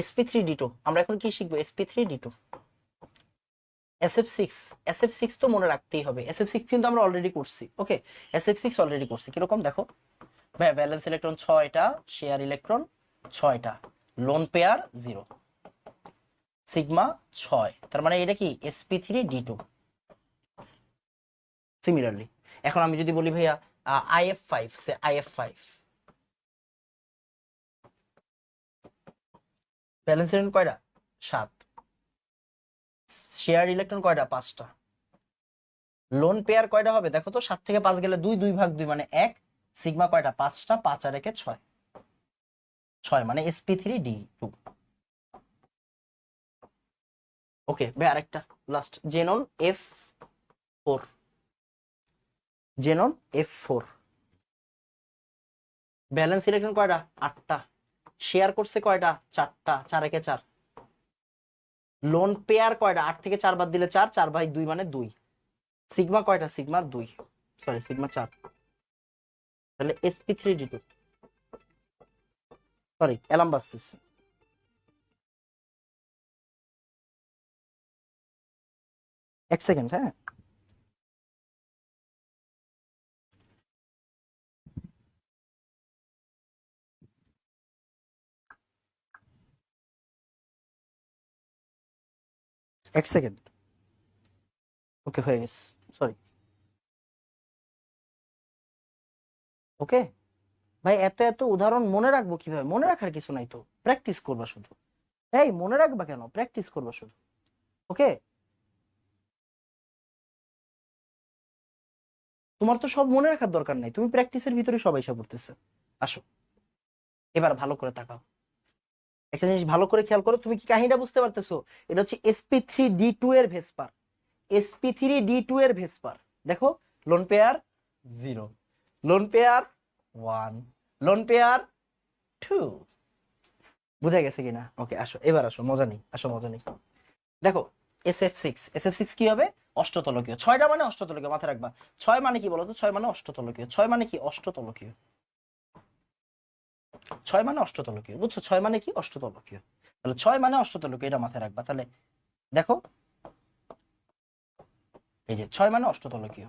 sp3d2 আমরা এখন কি শিখবো, sp3d2, SF6 তো মনে রাখতেই হবে, SF6 কিন্তু আমরা অলরেডি করছি, ওকে, SF6 অলরেডি করছি। কিরকম দেখো, ভ্যালেন্স ইলেকট্রন 6টা, শেয়ার ইলেকট্রন 6টা, লোন পেয়ার 0, সিগমা 6, তার মানে এটা কি sp3d2। সিমিলারলি এখন আমি যদি বলি ভাইয়া IF5, সে IF5 ভ্যালেন্স ইলেকট্রন কয়টা? 7। শেয়ার ইলেকট্রন কয়টা? 5টা। লোন পেয়ার কয়টা হবে দেখো তো, 7 থেকে 5 গেলে 2, 2 ভাগ 2 মানে 1। সিগমা কয়টা? 5টা, 5 আর 1 6, 6 মানে sp3d2। ওকে ভাই আরেকটা last, xenon F4, xenon F4 balance electron কয়টা? 8টা। শেয়ার করছে কয়টা? 4টা, 4 একে 4। লোন পেয়ার কয়টা? 8 থেকে 4 বাদ দিলে 4, 4 বাই 2 মানে 2। সিগমা কয়টা? Sigma 2, sorry sigma 4। তাহলে sp3d2, সরি অ্যালার্ম বাজতেছে। এক সেকেন্ড, হ্যাঁ। এক সেকেন্ড। ওকে হয়ে গেছে, সরি। ওকে ভাই, এত এত উদাহরণ মনে রাখবো কিভাবে? মনে রাখার কিছু নাই তো, প্র্যাকটিস করবা শুধু। এই মনে রাখবা কেন, প্র্যাকটিস করবা শুধু। ওকে, তোমার তো সব মনে রাখার দরকার নাই, তুমি প্র্যাকটিসের ভিতরে সবাই সব করতেছে। আসো এবার ভালো করে তাকাও, একটা জিনিস ভালো করে খেয়াল করো। তুমি কি কাহিনীটা বুঝতে পারতেছো? এটা হচ্ছে sp3d2 এর ভেসপার, sp3d2 এর ভেসপার। দেখো, loan pair 0, lone pair 1, lone pair 2। বুঝা গেছে কিনা? ওকে আসো এবার আসো, মজা নেই, আসো মজা নেই। দেখো SF6, SF6 কি হবে? অষ্টতলকীয়। 6টা মানে অষ্টতলকীয়, মাথায় রাখবা। 6 মানে কি বলতো? 6 মানে অষ্টতলকীয়। 6 মানে কি? অষ্টতলকীয়। 6 মানে অষ্টতলকীয়, বুঝছো? 6 মানে কি? অষ্টতলকীয়। তাহলে 6 মানে অষ্টতলকীয়, এটা মাথায় রাখবা। তাহলে দেখো, এই যে 6 মানে অষ্টতলকীয়।